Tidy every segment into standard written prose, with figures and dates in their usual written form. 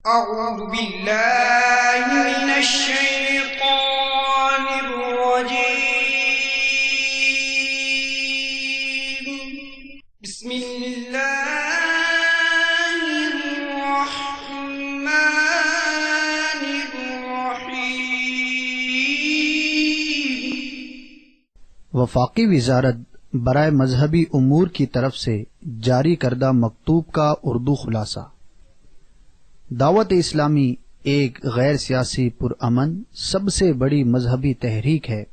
أعوذ بالله من الشيطان الرجيم. بسم الله الرحمن الرحيم. وفاقی وزارت برائے مذہبی امور کی طرف سے جاری کردہ مکتوب کا اردو خلاصہ. دعوت اسلامی ایک غیر سیاسی پرامن سب سے بڑی مذہبی تحریک ہے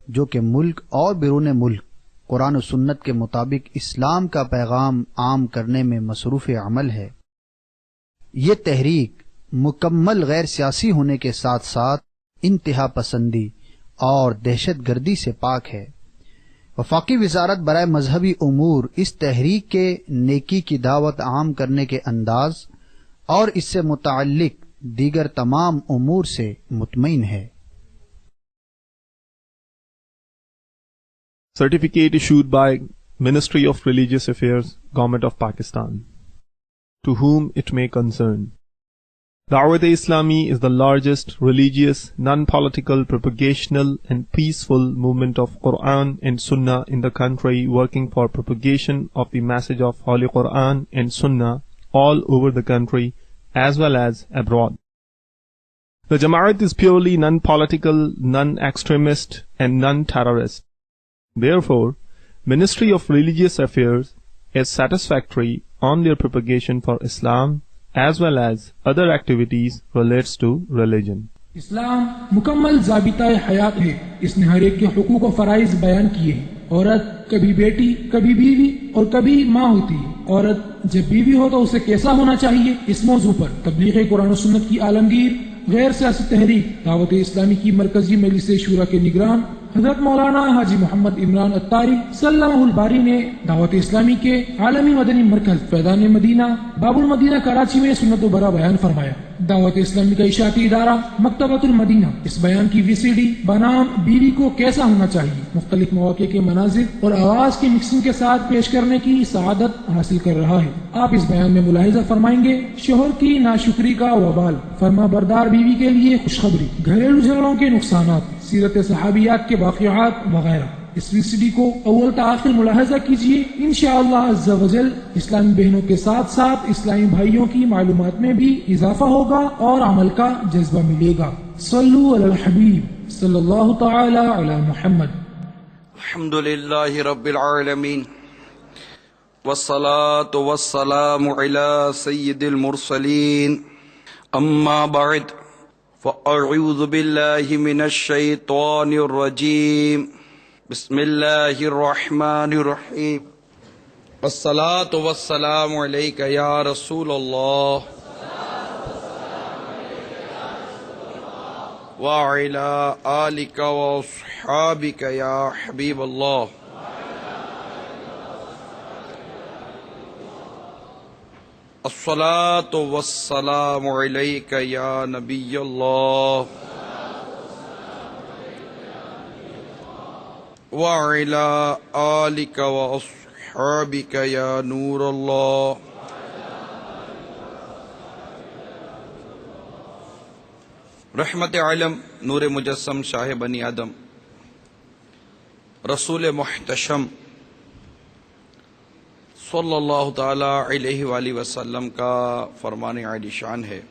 جو کہ ملک اور بیرون ملک قرآن و سنت کے مطابق اسلام کا پیغام عام کرنے میں مصروف عمل ہے. یہ تحریک مکمل غیر سیاسی ہونے کے ساتھ ساتھ انتہا پسندی اور دہشت گردی سے پاک ہے. وفاقی وزارت برائے مذہبی امور اس تحریک کے نیکی کی دعوت عام کرنے کے انداز اور اس سے متعلق دیگر تمام امور سے مطمئن ہے. Certificate issued by Ministry of Religious Affairs, Government of Pakistan. To whom it may concern. Dawat-e-Islami is the largest religious, non-political, propagational and peaceful movement of Quran and Sunnah in the country, working for propagation of the message of Holy Quran and Sunnah all over the country as well as abroad. The Jamaat is purely non-political, non-extremist and non-terrorist. Therefore, Ministry of Religious Affairs is satisfactory on their propagation for Islam as well as other activities relates to religion. اسلام مکمل ضابطۂ حیات ہے. اس نے ہر ایک کے حقوق و فرائض بیان کیے ہیں. عورت کبھی بیٹی، کبھی بیوی اور کبھی ماں ہوتی ہے. عورت جب بیوی ہو تو اسے کیسا ہونا چاہیے، اس موضوع پر تبلیغ قرآن و سنت کی عالمگیر غیر سیاسی تحریک دعوت اسلامی کی مرکزی مجلس شورا کے نگران حضرت مولانا حاجی محمد عمران اتاری صلی اللہ الباری نے دعوت اسلامی کے عالمی مدنی مرکز فیضان مدینہ باب المدینہ کراچی میں سنت و برا بیان فرمایا. دعوت اسلامی کا اشاعتی ادارہ مکتبۃ المدینہ اس بیان کی VCD بنام بیوی کو کیسا ہونا چاہیے مختلف مواقع کے مناظر اور آواز کی مکسنگ کے ساتھ پیش کرنے کی سعادت حاصل کر رہا ہے. آپ اس بیان میں ملاحظہ فرمائیں گے شوہر کی ناشکری کا وبال، فرما بردار بیوی کے لیے خوشخبری، گھریلو جھگڑوں کے نقصانات، سیرت صحابیات کے واقعات وغیرہ. اس VCD کو اول تا آخر ملاحظہ کیجیے. انشاءاللہ عز و جل اسلامی بہنوں کے ساتھ ساتھ اسلامی بھائیوں کی معلومات میں بھی اضافہ ہوگا اور عمل کا جذبہ ملے گا. صلو علی الحبیب صلی اللہ تعالی علی محمد. الحمدللہ رب العالمین والصلاة والسلام علی سید المرسلین. اما بعد فاعوذ باللہ من الشیطان الرجیم. بسم اللہ الرحمن الرحیم. والصلاة والسلام علیک یا رسول اللہ وعلی آلک واصحابک یا حبیب اللہ. الصلاة والسلام علیک یا نبی اللہ وعلی آلک واصحابک یا نور اللہ. رحمت عالم، نور مجسم، شاہ بنی آدم، رسول محتشم صلی اللہ تعالی علیہ وآلہ وسلم کا فرمان عالی شان ہے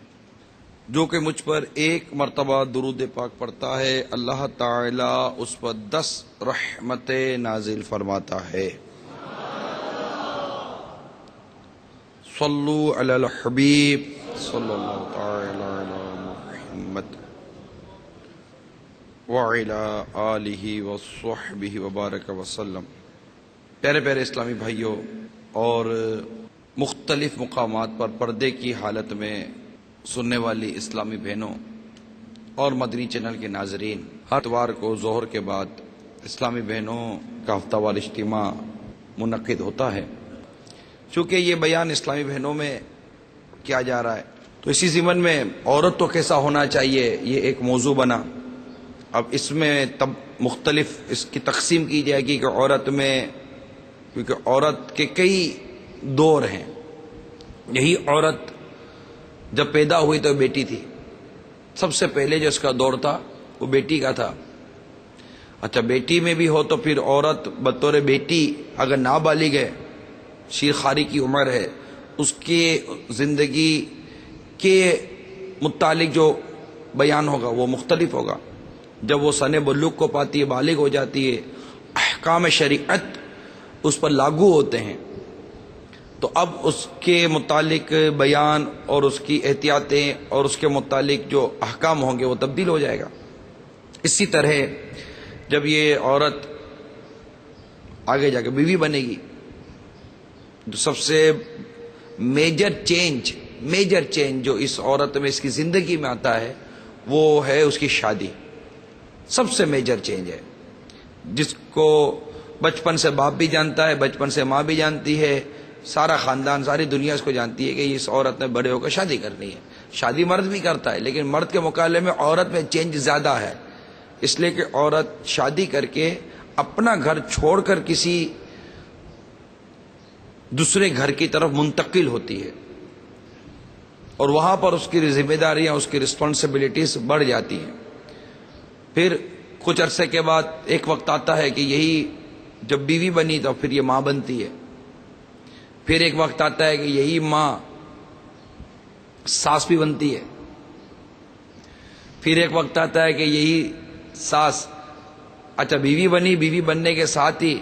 جو کہ مجھ پر ایک مرتبہ درود پاک پڑھتا ہے اللہ تعالی اس پر 10 رحمتیں نازل فرماتا ہے. صلو علی الحبیب صلی اللہ تعالی علی محمد وعلی آلہ وصحبہ وبارک وسلم. پیارے پیارے اسلامی بھائیوں اور مختلف مقامات پر پردے کی حالت میں سننے والی اسلامی بہنوں اور مدنی چینل کے ناظرین، ہر اتوار کو ظہر کے بعد اسلامی بہنوں کا ہفتہ وار اجتماع منعقد ہوتا ہے. چونکہ یہ بیان اسلامی بہنوں میں کیا جا رہا ہے تو اسی ضمن میں عورت تو کیسا ہونا چاہیے یہ ایک موضوع بنا. اب اس میں تب مختلف اس کی تقسیم کی جائے گی کہ عورت میں، کیونکہ عورت کے کئی دور ہیں. یہی عورت جب پیدا ہوئی تو بیٹی تھی، سب سے پہلے جو اس کا دور تھا وہ بیٹی کا تھا۔ اچھا بیٹی میں بھی ہو تو پھر عورت بطور بیٹی اگر نابالغ ہے، شیرخواری کی عمر ہے، اس کے زندگی کے متعلق جو بیان ہوگا وہ مختلف ہوگا۔ جب وہ سن بلوغ کو پاتی ہے، بالغ ہو جاتی ہے، احکام شریعت اس پر لاگو ہوتے ہیں، تو اب اس کے متعلق بیان اور اس کی احتیاطیں اور اس کے متعلق جو احکام ہوں گے وہ تبدیل ہو جائے گا۔ اسی طرح جب یہ عورت آگے جا کے بیوی بنے گی تو سب سے میجر چینج جو اس عورت میں، اس کی زندگی میں آتا ہے وہ ہے اس کی شادی۔ سب سے میجر چینج ہے جس کو بچپن سے باپ بھی جانتا ہے، بچپن سے ماں بھی جانتی ہے، سارا خاندان، ساری دنیا اس کو جانتی ہے کہ اس عورت نے بڑے ہو کر شادی کرنی ہے۔ شادی مرد بھی کرتا ہے لیکن مرد کے مقابلے میں عورت میں چینج زیادہ ہے، اس لیے کہ عورت شادی کر کے اپنا گھر چھوڑ کر کسی دوسرے گھر کی طرف منتقل ہوتی ہے، اور وہاں پر اس کی ذمہ داریاں، اس کی رسپانسبلٹیز بڑھ جاتی ہیں۔ پھر کچھ عرصے کے بعد ایک وقت آتا ہے کہ یہی جب بیوی بنی تو پھر یہ ماں بنتی ہے، پھر ایک وقت آتا ہے کہ یہی ماں ساس بھی بنتی ہے، پھر ایک وقت آتا ہے کہ یہی ساس اچھا بیوی بنی، بیوی بننے کے ساتھ ہی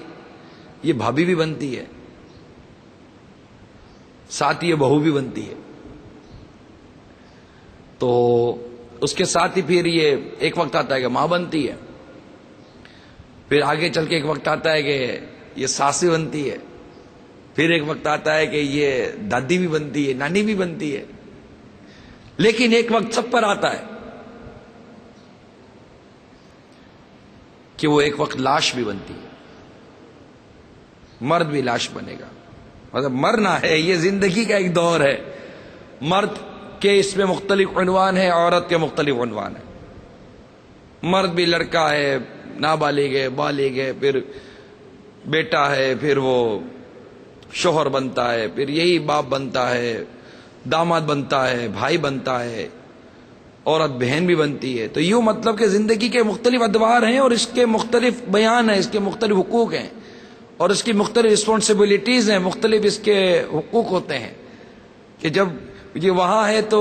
یہ بھابھی بھی بنتی ہے، ساتھ ہی یہ بہو بھی بنتی ہے، تو اس کے ساتھ ہی پھر یہ ایک وقت آتا ہے کہ ماں بنتی ہے، پھر آگے چل کے ایک وقت آتا ہے کہ یہ ساس بھی بنتی ہے، پھر ایک وقت آتا ہے کہ یہ دادی بھی بنتی ہے، نانی بھی بنتی ہے، لیکن ایک وقت سب پر آتا ہے کہ وہ ایک وقت لاش بھی بنتی ہے، مرد بھی لاش بنے گا۔ مطلب مرنا ہے، یہ زندگی کا ایک دور ہے، مرد کے اس میں مختلف عنوان ہے، عورت کے مختلف عنوان ہے۔ مرد بھی لڑکا ہے، نابالغ ہے، بالغ ہے، پھر بیٹا ہے، پھر وہ شوہر بنتا ہے، پھر یہی باپ بنتا ہے، داماد بنتا ہے، بھائی بنتا ہے، عورت بہن بھی بنتی ہے۔ تو یوں مطلب کہ زندگی کے مختلف ادوار ہیں اور اس کے مختلف بیان ہیں، اس کے مختلف حقوق ہیں اور اس کی مختلف رسپانسبلٹیز ہیں، مختلف اس کے حقوق ہوتے ہیں کہ جب یہ وہاں ہے تو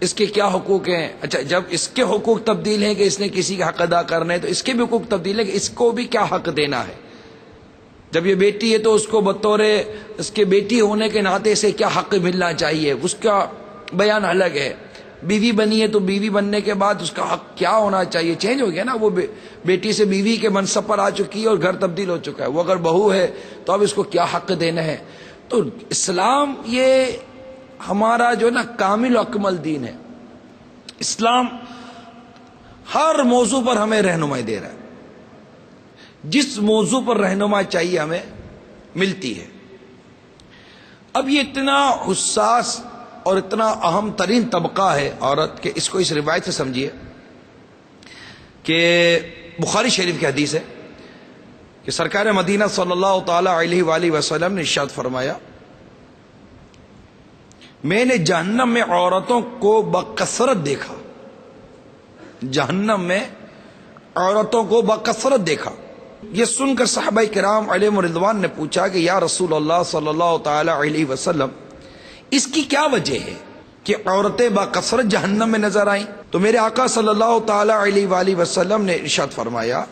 اس کے کیا حقوق ہیں۔ اچھا جب اس کے حقوق تبدیل ہیں کہ اس نے کسی کا حق ادا کرنا ہے تو اس کے بھی حقوق تبدیل ہے کہ اس کو بھی کیا حق دینا ہے۔ جب یہ بیٹی ہے تو اس کو بطور اس کے بیٹی ہونے کے ناطے سے کیا حق ملنا چاہیے، اس کا بیان الگ ہے۔ بیوی بنی ہے تو بیوی بننے کے بعد اس کا حق کیا ہونا چاہیے، چینج ہو گیا نا، وہ بیٹی سے بیوی کے منصب پر آ چکی ہے اور گھر تبدیل ہو چکا ہے۔ وہ اگر بہو ہے تو اب اس کو کیا حق دینا ہے۔ تو اسلام یہ ہمارا جو نا کامل و اکمل دین ہے۔ اسلام ہر موضوع پر ہمیں رہنمائی دے رہا ہے، جس موضوع پر رہنمائی چاہیے ہمیں ملتی ہے۔ اب یہ اتنا حساس اور اتنا اہم ترین طبقہ ہے عورت کے، اس کو اس روایت سے سمجھیے کہ بخاری شریف کی حدیث ہے کہ سرکار مدینہ صلی اللہ تعالی علیہ وآلہ وسلم نے ارشاد فرمایا، میں نے جہنم میں عورتوں کو بکثرت دیکھا، جہنم میں عورتوں کو بکثرت دیکھا۔ یہ سن کر صحابہ کرام علیہم رضوان نے پوچھا کہ یا رسول اللہ صلی اللہ تعالی علیہ وسلم، اس کی کیا وجہ ہے کہ عورتیں بکثرت جہنم میں نظر آئیں؟ تو میرے آقا صلی اللہ تعالی علیہ وآلہ وسلم نے ارشاد فرمایا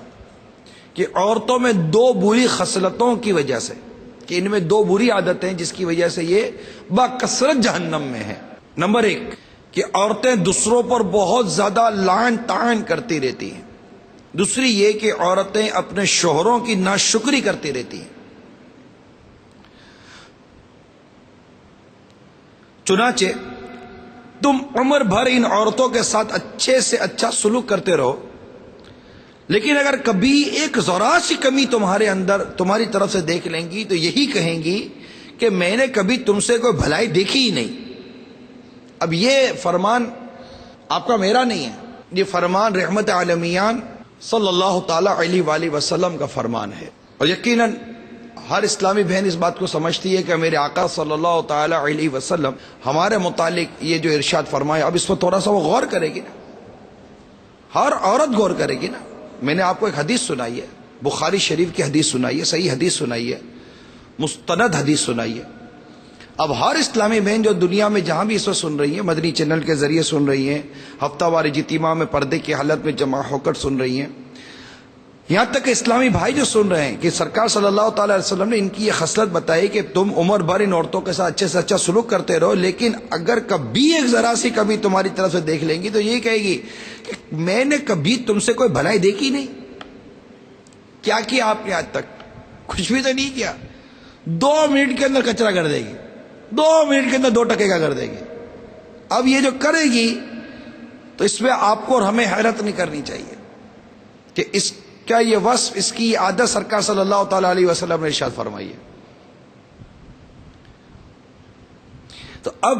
کہ عورتوں میں دو بری خصلتوں کی وجہ سے، کہ ان میں دو بری عادتیں جس کی وجہ سے یہ بکثرت جہنم میں ہیں۔ نمبر ایک کہ عورتیں دوسروں پر بہت زیادہ لعن طعن کرتی رہتی ہیں، دوسری یہ کہ عورتیں اپنے شوہروں کی ناشکری کرتی رہتی ہیں۔ چنانچہ تم عمر بھر ان عورتوں کے ساتھ اچھے سے اچھا سلوک کرتے رہو، لیکن اگر کبھی ایک ذرا سی کمی تمہارے اندر تمہاری طرف سے دیکھ لیں گی تو یہی کہیں گی کہ میں نے کبھی تم سے کوئی بھلائی دیکھی ہی نہیں۔ اب یہ فرمان آپ کا میرا نہیں ہے، یہ فرمان رحمت عالمیان صلی اللہ تعالی علیہ وآلہ وسلم کا فرمان ہے، اور یقیناً ہر اسلامی بہن اس بات کو سمجھتی ہے کہ میرے آقا صلی اللہ تعالی علیہ وسلم ہمارے متعلق یہ جو ارشاد فرمایا، اب اس پر تھوڑا سا وہ غور کرے گی نا، ہر عورت غور کرے گی نا۔ میں نے آپ کو ایک حدیث سنائی ہے، بخاری شریف کی حدیث سنائی ہے، صحیح حدیث سنائی ہے، مستند حدیث سنائی ہے۔ اب ہر اسلامی بہن جو دنیا میں جہاں بھی اس وقت سن رہی ہیں، مدنی چینل کے ذریعے سن رہی ہیں، ہفتہ وار اجتماع میں پردے کی حالت میں جمع ہو کر سن رہی ہیں، یہاں تک کہ اسلامی بھائی جو سن رہے ہیں کہ سرکار صلی اللہ تعالی علیہ وسلم نے ان کی یہ خصلت بتائی کہ تم عمر بھر ان عورتوں کے ساتھ اچھے سے اچھا سلوک کرتے رہو، لیکن اگر کبھی ایک ذرا سی کبھی تمہاری طرف سے دیکھ لیں گی تو یہ کہے گی کہ میں نے کبھی تم سے کوئی بھلائی دیکھی نہیں۔ کیا کیا آپ نے آج تک؟ کچھ بھی تو نہیں کیا۔ 2 منٹ کے اندر کچرا کر دے گی، 2 منٹ کے اندر 2 ٹکے کا کر دے گی۔ اب یہ جو کرے گی تو اس میں آپ کو اور ہمیں حیرت نہیں کرنی چاہیے کہ اس کیا یہ وصف، اس کی عادت سرکار صلی اللہ تعالی علیہ وسلم نے ارشاد فرمائی ہے۔ تو اب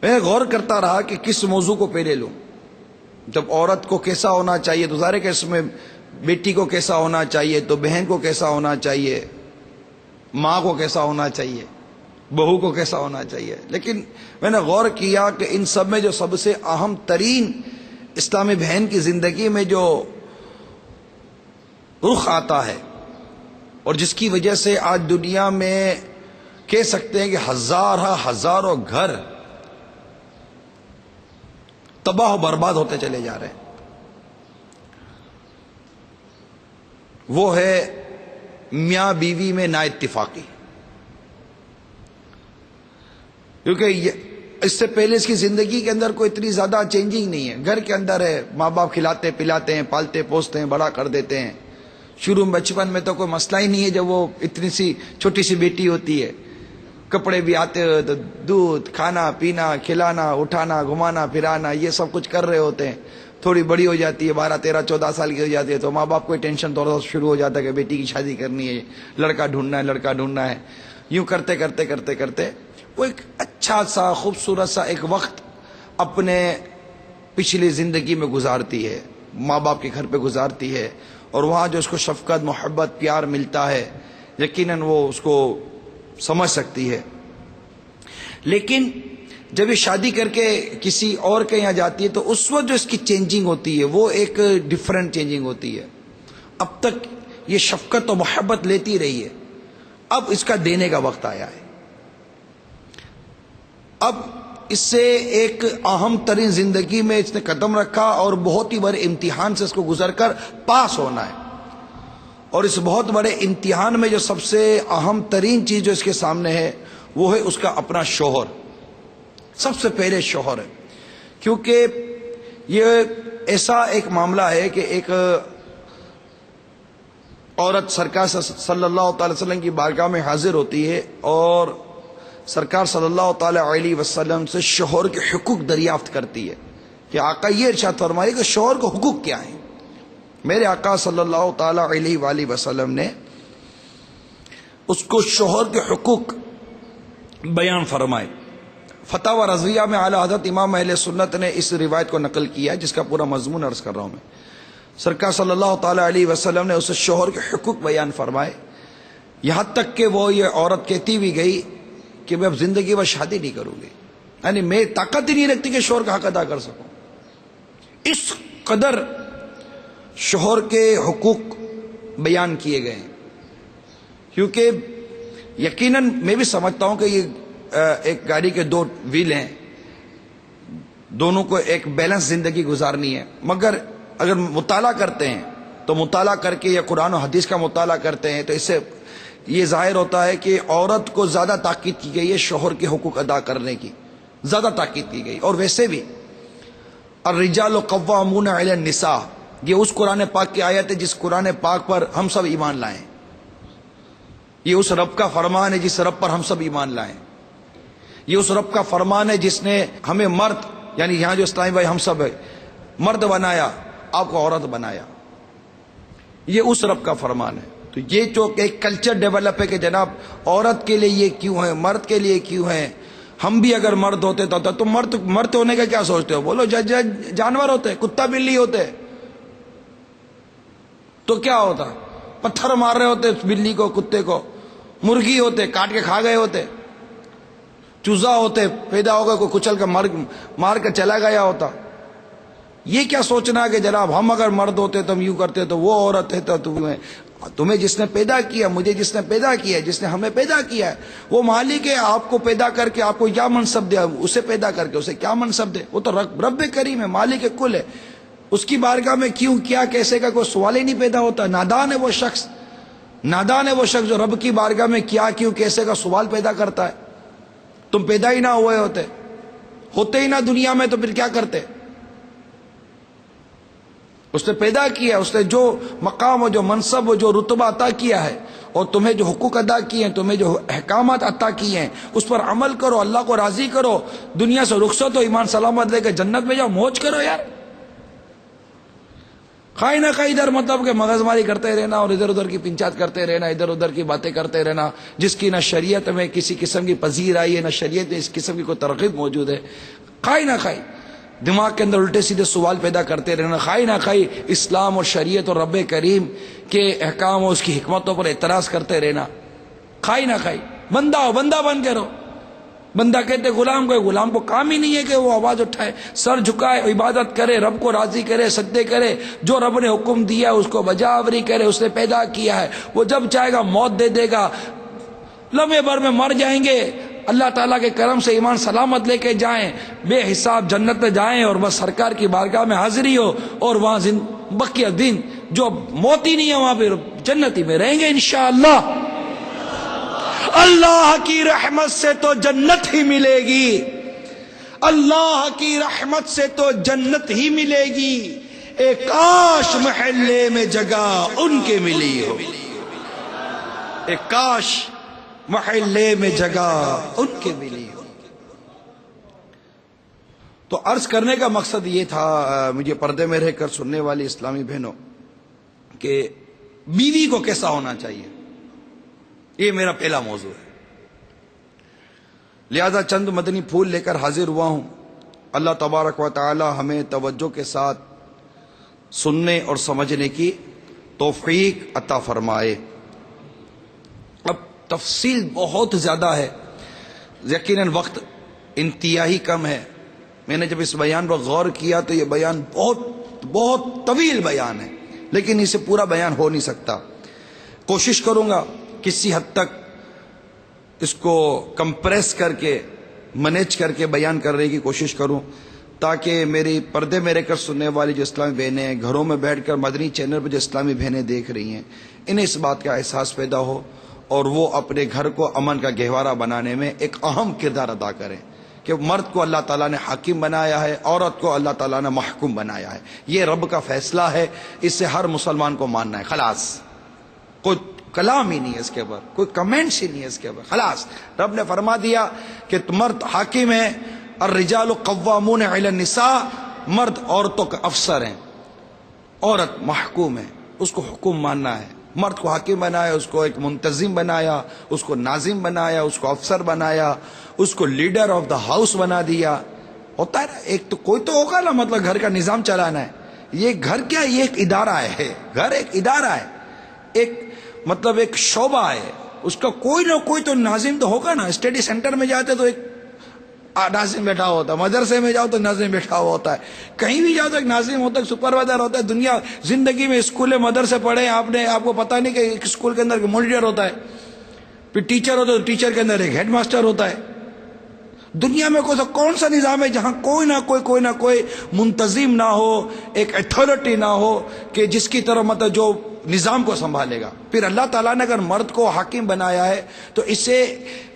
میں غور کرتا رہا کہ کس موضوع کو پہلے لوں۔ جب عورت کو کیسا ہونا چاہیے تو ظاہر ہے کہ اس میں بیٹی کو کیسا ہونا چاہیے، تو بہن کو کیسا ہونا چاہیے، ماں کو کیسا ہونا چاہیے، بہو کو کیسا ہونا چاہیے، لیکن میں نے غور کیا کہ ان سب میں جو سب سے اہم ترین اسلامی بہن کی زندگی میں جو رخ آتا ہے اور جس کی وجہ سے آج دنیا میں کہہ سکتے ہیں کہ ہزاروں گھر تباہ و برباد ہوتے چلے جا رہے ہیں، وہ ہے میاں بیوی میں نا اتفاقی۔ کیونکہ اس سے پہلے اس کی زندگی کے اندر کوئی اتنی زیادہ چینجنگ نہیں ہے، گھر کے اندر ہے، ماں باپ کھلاتے پلاتے ہیں، پالتے پوستے ہیں، بڑا کر دیتے ہیں۔ شروع میں بچپن میں تو کوئی مسئلہ ہی نہیں ہے، جب وہ اتنی سی چھوٹی سی بیٹی ہوتی ہے، کپڑے بھی آتے ہوئے تو دودھ کھانا پینا کھلانا اٹھانا گھمانا پھرانا یہ سب کچھ کر رہے ہوتے ہیں۔ تھوڑی بڑی ہو جاتی ہے، 12 13 14 سال کی ہو جاتی ہے تو ماں باپ کو ٹینشن تھوڑا سا شروع ہو جاتا ہے کہ بیٹی کی شادی کرنی ہے، لڑکا ڈھونڈنا ہے۔ یوں کرتے کرتے کرتے کرتے وہ ایک اچھا سا خوبصورت سا ایک وقت اپنے پچھلی زندگی میں گزارتی ہے، ماں باپ کے گھر پہ گزارتی ہے، اور وہاں جو اس کو شفقت محبت پیار ملتا ہے یقیناً وہ اس کو سمجھ سکتی ہے۔ لیکن جب یہ شادی کر کے کسی اور کے یہاں جاتی ہے تو اس وقت جو اس کی چینجنگ ہوتی ہے وہ ایک ڈیفرنٹ چینجنگ ہوتی ہے۔ اب تک یہ شفقت و محبت لیتی رہی ہے، اب اس کا دینے کا وقت آیا ہے۔ اب اس سے ایک اہم ترین زندگی میں اس نے قدم رکھا اور بہت ہی بڑے امتحان سے اس کو گزر کر پاس ہونا ہے، اور اس بہت بڑے امتحان میں جو سب سے اہم ترین چیز جو اس کے سامنے ہے وہ ہے اس کا اپنا شوہر۔ سب سے پہلے شوہر ہے، کیونکہ یہ ایسا ایک معاملہ ہے کہ ایک عورت سرکار صلی اللہ تعالی وسلم کی بارگاہ میں حاضر ہوتی ہے اور سرکار صلی اللہ تعالی علیہ وسلم سے شوہر کے حقوق دریافت کرتی ہے کہ آقا یہ ارشاد فرمائے کہ شوہر کو حقوق کیا ہیں۔ میرے آقا صلی اللہ تعالی علیہ وآلہ وسلم نے اس کو شوہر کے حقوق بیان فرمائے۔ فتاوی رضویہ میں اعلی حضرت امام اہل سنت نے اس روایت کو نقل کیا ہے جس کا پورا مضمون عرض کر رہا ہوں میں۔ سرکار صلی اللہ تعالی علیہ وسلم نے اسے شوہر کے حقوق بیان فرمائے، یہاں تک کہ وہ یہ عورت کہتی بھی گئی کہ میں اب زندگی میں شادی نہیں کروں گی، یعنی میں طاقت ہی نہیں رکھتی کہ شوہر کا حق ادا کر سکوں۔ اس قدر شوہر کے حقوق بیان کیے گئے ہیں، کیونکہ یقیناً میں بھی سمجھتا ہوں کہ یہ ایک گاڑی کے 2 ویل ہیں، دونوں کو ایک بیلنس زندگی گزارنی ہے، مگر اگر مطالعہ کرتے ہیں تو مطالعہ کر کے یا قرآن و حدیث کا مطالعہ کرتے ہیں تو اس سے یہ ظاہر ہوتا ہے کہ عورت کو زیادہ تاکید کی گئی ہے شوہر کے حقوق ادا کرنے کی، زیادہ تاکید کی گئی۔ اور ویسے بھی الرجال قوامون علی النساء، یہ اس قرآن پاک کی آیت ہے جس قرآن پاک پر ہم سب ایمان لائیں، یہ اس رب کا فرمان ہے جس رب پر ہم سب ایمان لائیں، یہ اس رب کا فرمان ہے جس نے ہمیں مرد، یعنی یہاں جو اسلامی بھائی ہم سب ہے، مرد بنایا، آپ کو عورت بنایا، یہ اس رب کا فرمان ہے۔ تو یہ جو ایک کلچر ڈیولپ ہے کہ جناب عورت کے لیے یہ کیوں ہے، مرد کے لیے کیوں ہے، ہم بھی اگر مرد ہوتے تو تم مرد ہونے کا کیا سوچتے ہو؟ بولو جانور ہوتے، کتا بلی ہوتے تو کیا ہوتا؟ پتھر مار رہے ہوتے بلی کو، کتے کو، مرغی ہوتے کاٹ کے کھا گئے ہوتے، چوزا ہوتے پیدا ہو گئے، کوئی کچل کر مار کر چلا گیا ہوتا. یہ کیا سوچنا کہ جناب ہم اگر مرد ہوتے تو ہم یوں کرتے، تو وہ عورت ہے تو تمہیں جس نے پیدا کیا، مجھے جس نے پیدا کیا، جس نے ہمیں پیدا کیا ہے وہ مالک ہے. آپ کو پیدا کر کے آپ کو کیا منصب دے، اسے پیدا کر کے اسے کیا منصب دے؟ وہ تو رب کریم ہے، مالک کل ہے. اس کی بارگاہ میں کیوں، کیا، کیسے کا کوئی سوال ہی نہیں پیدا ہوتا. نادان ہے وہ شخص، نادان ہے وہ شخص جو رب کی بارگاہ میں کیا، کیوں، کیسے کا سوال پیدا کرتا ہے. تم پیدا ہی نہ ہوئے ہوتے ہی نہ دنیا میں، تو پھر کیا کرتے؟ اس نے پیدا کیا، اس نے جو مقام اور جو منصب اور جو رتبہ عطا کیا ہے، اور تمہیں جو حقوق ادا کیے ہیں، تمہیں جو احکامات عطا کیے ہیں، اس پر عمل کرو، اللہ کو راضی کرو، دنیا سے رخصت ہو، ایمان سلامت لے کے جنت میں جاؤ، موج کرو یار. خواہ نہ خواہ ادھر مطلب کہ مغز ماری کرتے رہنا اور ادھر ادھر کی پنچات کرتے رہنا، ادھر ادھر کی باتیں کرتے رہنا، جس کی نہ شریعت میں کسی قسم کی پذیر آئی ہے، نہ شریعت میں اس قسم کی کوئی ترغیب موجود ہے. خواہ نہ خواہ دماغ کے اندر الٹے سیدھے سوال پیدا کرتے رہنا، خواہ نہ خواہ اسلام اور شریعت اور رب کریم کے احکام اور اس کی حکمتوں پر اعتراض کرتے رہنا. خواہ نہ خواہ بندہ ہو، بندہ بن کے رہو. بندہ کہتے غلام کو، غلام کو کام ہی نہیں ہے کہ وہ آواز اٹھائے، سر جھکائے، عبادت کرے، رب کو راضی کرے، سجدے کرے، جو رب نے حکم دیا اس کو بجا آوری کرے. اس نے پیدا کیا ہے، وہ جب چاہے گا موت دے دے گا، لمحے بھر میں مر جائیں گے، اللہ تعالیٰ کے کرم سے ایمان سلامت لے کے جائیں، بے حساب جنت میں جائیں، اور بس سرکار کی بارگاہ میں حاضری ہو، اور وہاں بقیہ دن جو موت ہی نہیں ہے وہاں پہ جنتی میں رہیں گے انشاءاللہ. اللہ کی رحمت سے تو جنت ہی ملے گی، اللہ کی رحمت سے تو جنت ہی ملے گی. ایک کاش محلے میں جگہ ان کے ملی ہو، ایک کاش محلے میں جگہ ان کے ملی ہو. تو عرض کرنے کا مقصد یہ تھا مجھے پردے میں رہ کر سننے والی اسلامی بہنوں کہ بیوی کو کیسا ہونا چاہیے، یہ میرا پہلا موضوع ہے. لہذا چند مدنی پھول لے کر حاضر ہوا ہوں. اللہ تبارک و تعالی ہمیں توجہ کے ساتھ سننے اور سمجھنے کی توفیق عطا فرمائے. اب تفصیل بہت زیادہ ہے، یقیناً وقت انتہائی کم ہے. میں نے جب اس بیان پر غور کیا تو یہ بیان بہت طویل بیان ہے، لیکن اسے پورا بیان ہو نہیں سکتا. کوشش کروں گا کسی حد تک اس کو کمپریس کر کے مینیج کر کے بیان کرنے کی کوشش کروں، تاکہ میری پردے میں رہ کر سننے والی جو اسلامی بہنیں ہیں، گھروں میں بیٹھ کر مدنی چینل پر جو اسلامی بہنیں دیکھ رہی ہیں، انہیں اس بات کا احساس پیدا ہو اور وہ اپنے گھر کو امن کا گہوارہ بنانے میں ایک اہم کردار ادا کریں کہ مرد کو اللہ تعالیٰ نے حاکم بنایا ہے، عورت کو اللہ تعالیٰ نے محکوم بنایا ہے. یہ رب کا فیصلہ ہے، اس سے ہر مسلمان کو ماننا ہے. خلاص کوئی کلام ہی نہیں ہے اس کے اوپر، کوئی کمنٹس ہی نہیں ہے اس کے اوپر. خلاص رب نے فرما دیا کہ مرد حاکم ہے، الرجال قوامون علی النساء، مرد عورتوں کا افسر ہیں، عورت محکوم ہے، اس کو حکم ماننا ہے. مرد کو حاکم بنایا، اس کو ایک منتظم بنایا، اس کو ناظم بنایا، اس کو افسر بنایا، اس کو لیڈر آف دا ہاؤس بنا دیا. ہوتا ہے نا، ایک تو کوئی تو ہوگا نا، مطلب گھر کا نظام چلانا ہے. یہ گھر کیا، یہ ایک ادارہ ہے، گھر ایک ادارہ ہے، ایک مطلب ایک شعبہ ہے، اس کا کوئی نہ کوئی تو ناظم تو ہوگا نا. اسٹڈی سینٹر میں جاتے تو ایک ناظم بیٹھا ہوتا ہے، مدرسے میں جاؤ تو ناظم بیٹھا ہوا ہوتا ہے، کہیں بھی جاؤ تو ایک ناظم ہوتا ہے، سپروائزر ہوتا ہے. دنیا زندگی میں اسکول مدرسے پڑھے آپ نے، آپ کو پتہ نہیں کہ ایک اسکول کے اندر مانیٹر ہوتا ہے، پھر ٹیچر ہوتا ہے تو ٹیچر کے اندر ایک ہیڈ ماسٹر ہوتا ہے. دنیا میں کون سا نظام ہے جہاں کوئی نہ کوئی منتظم نہ ہو، ایک اتھارٹی نہ ہو کہ جس کی طرف مطلب جو نظام کو سنبھالے گا. پھر اللہ تعالیٰ نے اگر مرد کو حاکم بنایا ہے تو اسے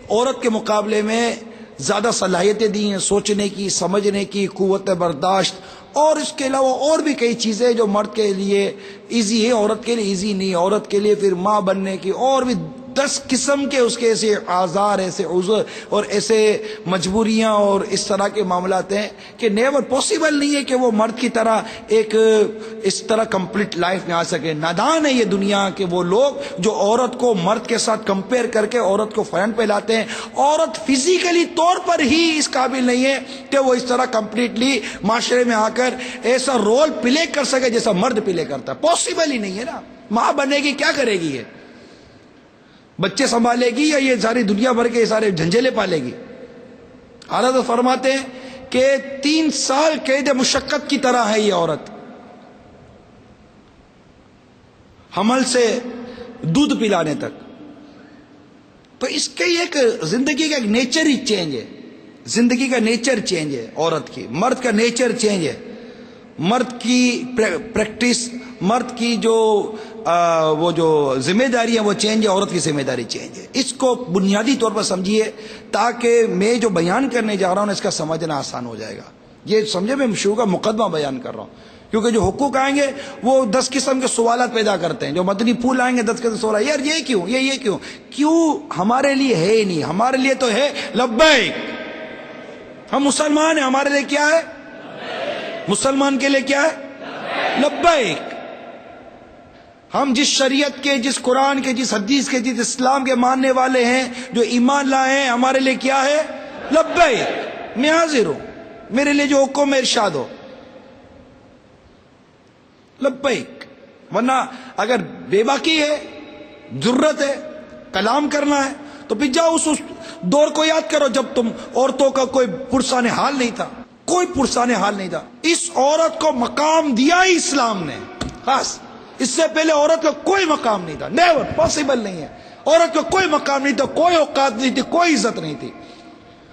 عورت کے مقابلے میں زیادہ صلاحیتیں دی ہیں، سوچنے کی، سمجھنے کی، قوت برداشت، اور اس کے علاوہ اور بھی کئی چیزیں جو مرد کے لیے ایزی ہے عورت کے لیے ایزی نہیں. عورت کے لیے پھر ماں بننے کی اور بھی 10 قسم کے اس کے ایسے آزار، ایسے عذر اور ایسے مجبوریاں اور اس طرح کے معاملات ہیں کہ نیور پاسبل نہیں ہے کہ وہ مرد کی طرح ایک اس طرح کمپلیٹ لائف میں آ سکے. نادان ہے یہ دنیا کے وہ لوگ جو عورت کو مرد کے ساتھ کمپیئر کر کے عورت کو فرنٹ پہ لاتے ہیں. عورت فزیکلی طور پر ہی اس قابل نہیں ہے کہ وہ اس طرح کمپلیٹلی معاشرے میں آ کر ایسا رول پلے کر سکے جیسا مرد پلے کرتا ہے. پاسبل ہی نہیں ہے نا. ماں بنے گی کیا کرے گی؟ یہ بچے سنبھالے گی یا یہ ساری دنیا بھر کے سارے جھنجھیلے پالے گی؟ حضرت فرماتے ہیں کہ 3 سال قید مشقت کی طرح ہے یہ عورت، حمل سے دودھ پلانے تک. تو اس کے ایک زندگی کا ایک نیچر ہی چینج ہے، زندگی کا نیچر چینج ہے عورت کی. مرد کا نیچر چینج ہے، مرد کی پریکٹس، مرد کی جو وہ جو ذمہ داری ہے وہ چینج ہے، عورت کی ذمہ داری چینج ہے. اس کو بنیادی طور پر سمجھیے تاکہ میں جو بیان کرنے جا رہا ہوں اس کا سمجھنا آسان ہو جائے گا. یہ سمجھے میں شروع کا مقدمہ بیان کر رہا ہوں، کیونکہ جو حقوق آئیں گے وہ 10 قسم کے سوالات پیدا کرتے ہیں. جو مدنی پھول آئیں گے 10 قسم کے سوال، یار یہ کیوں، یہ کیوں ہمارے لیے ہے ہی نہیں. ہمارے لیے تو ہے لبیک، ہم مسلمان ہیں، ہمارے لیے کیا ہے؟ مسلمان کے لیے کیا ہے؟ لبیک. ہم جس شریعت کے، جس قرآن کے، جس حدیث کے، جس اسلام کے ماننے والے ہیں، جو ایمان لائے ہیں، ہمارے لیے کیا ہے؟ لبیک، میں حاضر ہوں، میرے لیے جو حکم ارشاد ہو لبیک. ورنہ اگر بے باکی ہے، ضرورت ہے، کلام کرنا ہے تو پھر جاؤ اس دور کو یاد کرو جب تم عورتوں کا کوئی پرسان حال نہیں تھا، کوئی پرسان حال نہیں تھا. اس عورت کو مقام دیا ہی اسلام نے. خاص اس سے پہلے عورت کا کوئی مقام نہیں تھا، نیور، پاسبل نہیں ہے. عورت کا کوئی مقام نہیں تھا، کوئی اوقات نہیں تھی، کوئی عزت نہیں تھی،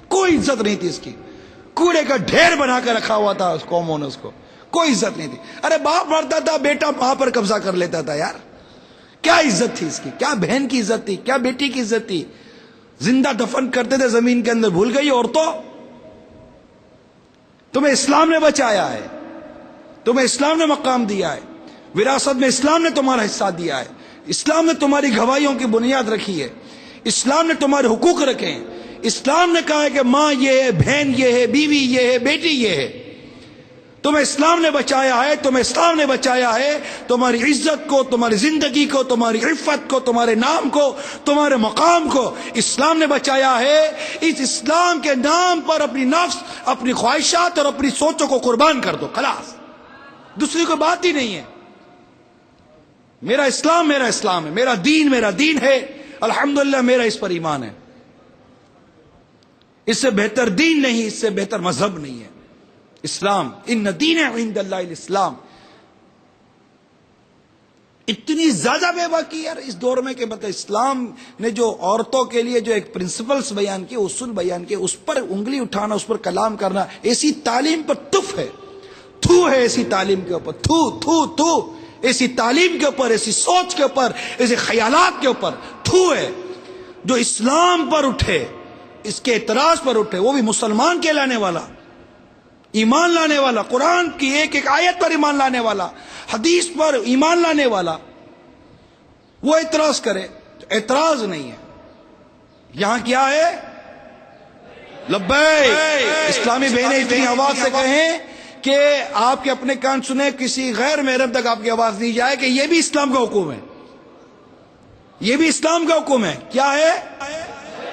کوئی عزت نہیں تھی. اس کی کوڑے کا ڈھیر بنا کے رکھا ہوا تھا اس قوموں نے، اس کو کوئی عزت نہیں تھی. ارے باپ مرتا تھا، بیٹا ماں پر قبضہ کر لیتا تھا. یار کیا عزت تھی اس کی؟ کیا بہن کی عزت تھی؟ کیا بیٹی کی عزت تھی؟ زندہ دفن کرتے تھے زمین کے اندر. بھول گئی عورتوں؟ تمہیں اسلام نے بچایا ہے، تمہیں اسلام نے مقام دیا ہے، وراثت میں اسلام نے تمہارا حصہ دیا ہے، اسلام نے تمہاری گواہیوں کی بنیاد رکھی ہے، اسلام نے تمہارے حقوق رکھے ہیں. اسلام نے کہا ہے کہ ماں یہ ہے، بہن یہ ہے، بیوی یہ ہے، بیٹی یہ ہے. تمہیں اسلام نے بچایا ہے، تمہیں اسلام نے بچایا ہے. تمہاری عزت کو، تمہاری زندگی کو، تمہاری عفت کو، تمہارے نام کو، تمہارے مقام کو اسلام نے بچایا ہے. اس اسلام کے نام پر اپنی نفس، اپنی خواہشات اور اپنی سوچوں کو قربان کر دو. خلاص، دوسری کوئی بات ہی نہیں ہے. میرا اسلام میرا اسلام ہے، میرا دین ہے. الحمدللہ میرا اس پر ایمان ہے. اس سے بہتر دین نہیں، اس سے بہتر مذہب نہیں ہے اسلام. ان دین عند اللہ الاسلام. اتنی زیادہ بے باکی یار اس دور میں کہ مطلب اسلام نے جو عورتوں کے لیے جو ایک پرنسپلز بیان کیے، اصول بیان کیے، اس پر انگلی اٹھانا، اس پر کلام کرنا، ایسی تعلیم پر تف ہے، تھو ہے ایسی تعلیم کے اوپر، تھو ایسی تعلیم کے اوپر، ایسی سوچ کے اوپر، ایسے خیالات کے اوپر تھو ہے. جو اسلام پر اٹھے، اس کے اعتراض پر اٹھے، وہ بھی مسلمان کہلانے والا، ایمان لانے والا، قرآن کی ایک ایک آیت پر ایمان لانے والا، حدیث پر ایمان لانے والا، وہ اعتراض کرے. اعتراض نہیں ہے. یہاں کیا ہے؟ لبیک. اسلامی بہنیں اتنی آواز سے کہیں کہ آپ کے اپنے کان سنیں، کسی غیر محرم تک آپ کی آواز نہیں جائے کہ یہ بھی اسلام کا حکم ہے، یہ بھی اسلام کا حکم ہے. کیا ہے؟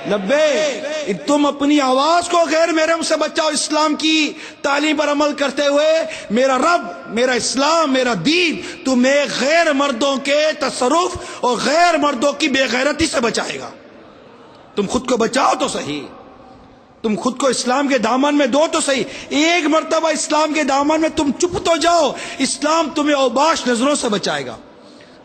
لبیک. تم اپنی آواز کو غیر محرم سے بچاؤ اسلام کی تعلیم پر عمل کرتے ہوئے. میرا رب، میرا اسلام، میرا دین تمہیں غیر مردوں کے تصرف اور غیر مردوں کی بے غیرتی سے بچائے گا. تم خود کو بچاؤ تو صحیح، تم خود کو اسلام کے دامن میں دو تو صحیح. ایک مرتبہ اسلام کے دامن میں تم چپ تو جاؤ، اسلام تمہیں اوباش نظروں سے بچائے گا،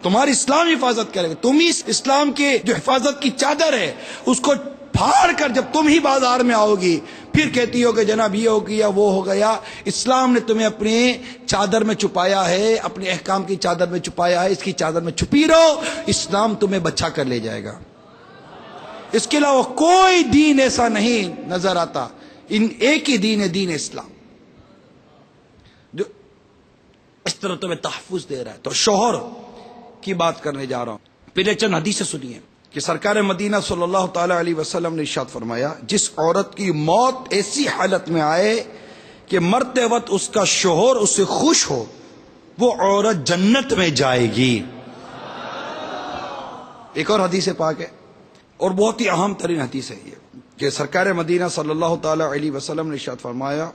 تمہاری اسلام حفاظت کرے گا. تم ہی اسلام کے جو حفاظت کی چادر ہے اس کو پھاڑ کر جب تم ہی بازار میں آؤ گی پھر کہتی ہو کہ جناب یہ ہو گیا وہ ہو گیا. اسلام نے تمہیں اپنی چادر میں چھپایا ہے، اپنے احکام کی چادر میں چھپایا ہے. اس کی چادر میں چھپی رہو، اسلام تمہیں بچا کر لے جائے گا. اس کے علاوہ کوئی دین ایسا نہیں نظر آتا. ان ایک ہی دین ہے، دین اسلام، جو اس طرح تمہیں تحفظ دے رہا ہے. تو شوہر کی بات کرنے جا رہا ہوں. پہلے چند حدیثیں سنیے کہ سرکار مدینہ صلی اللہ تعالی علیہ وسلم نے ارشاد فرمایا، جس عورت کی موت ایسی حالت میں آئے کہ مرتے وقت اس کا شوہر اس سے خوش ہو، وہ عورت جنت میں جائے گی. ایک اور حدیث پاک ہے اور بہت ہی اہم ترین حدیث ہے یہ کہ سرکار مدینہ صلی اللہ تعالی علیہ وسلم نے ارشاد فرمایا،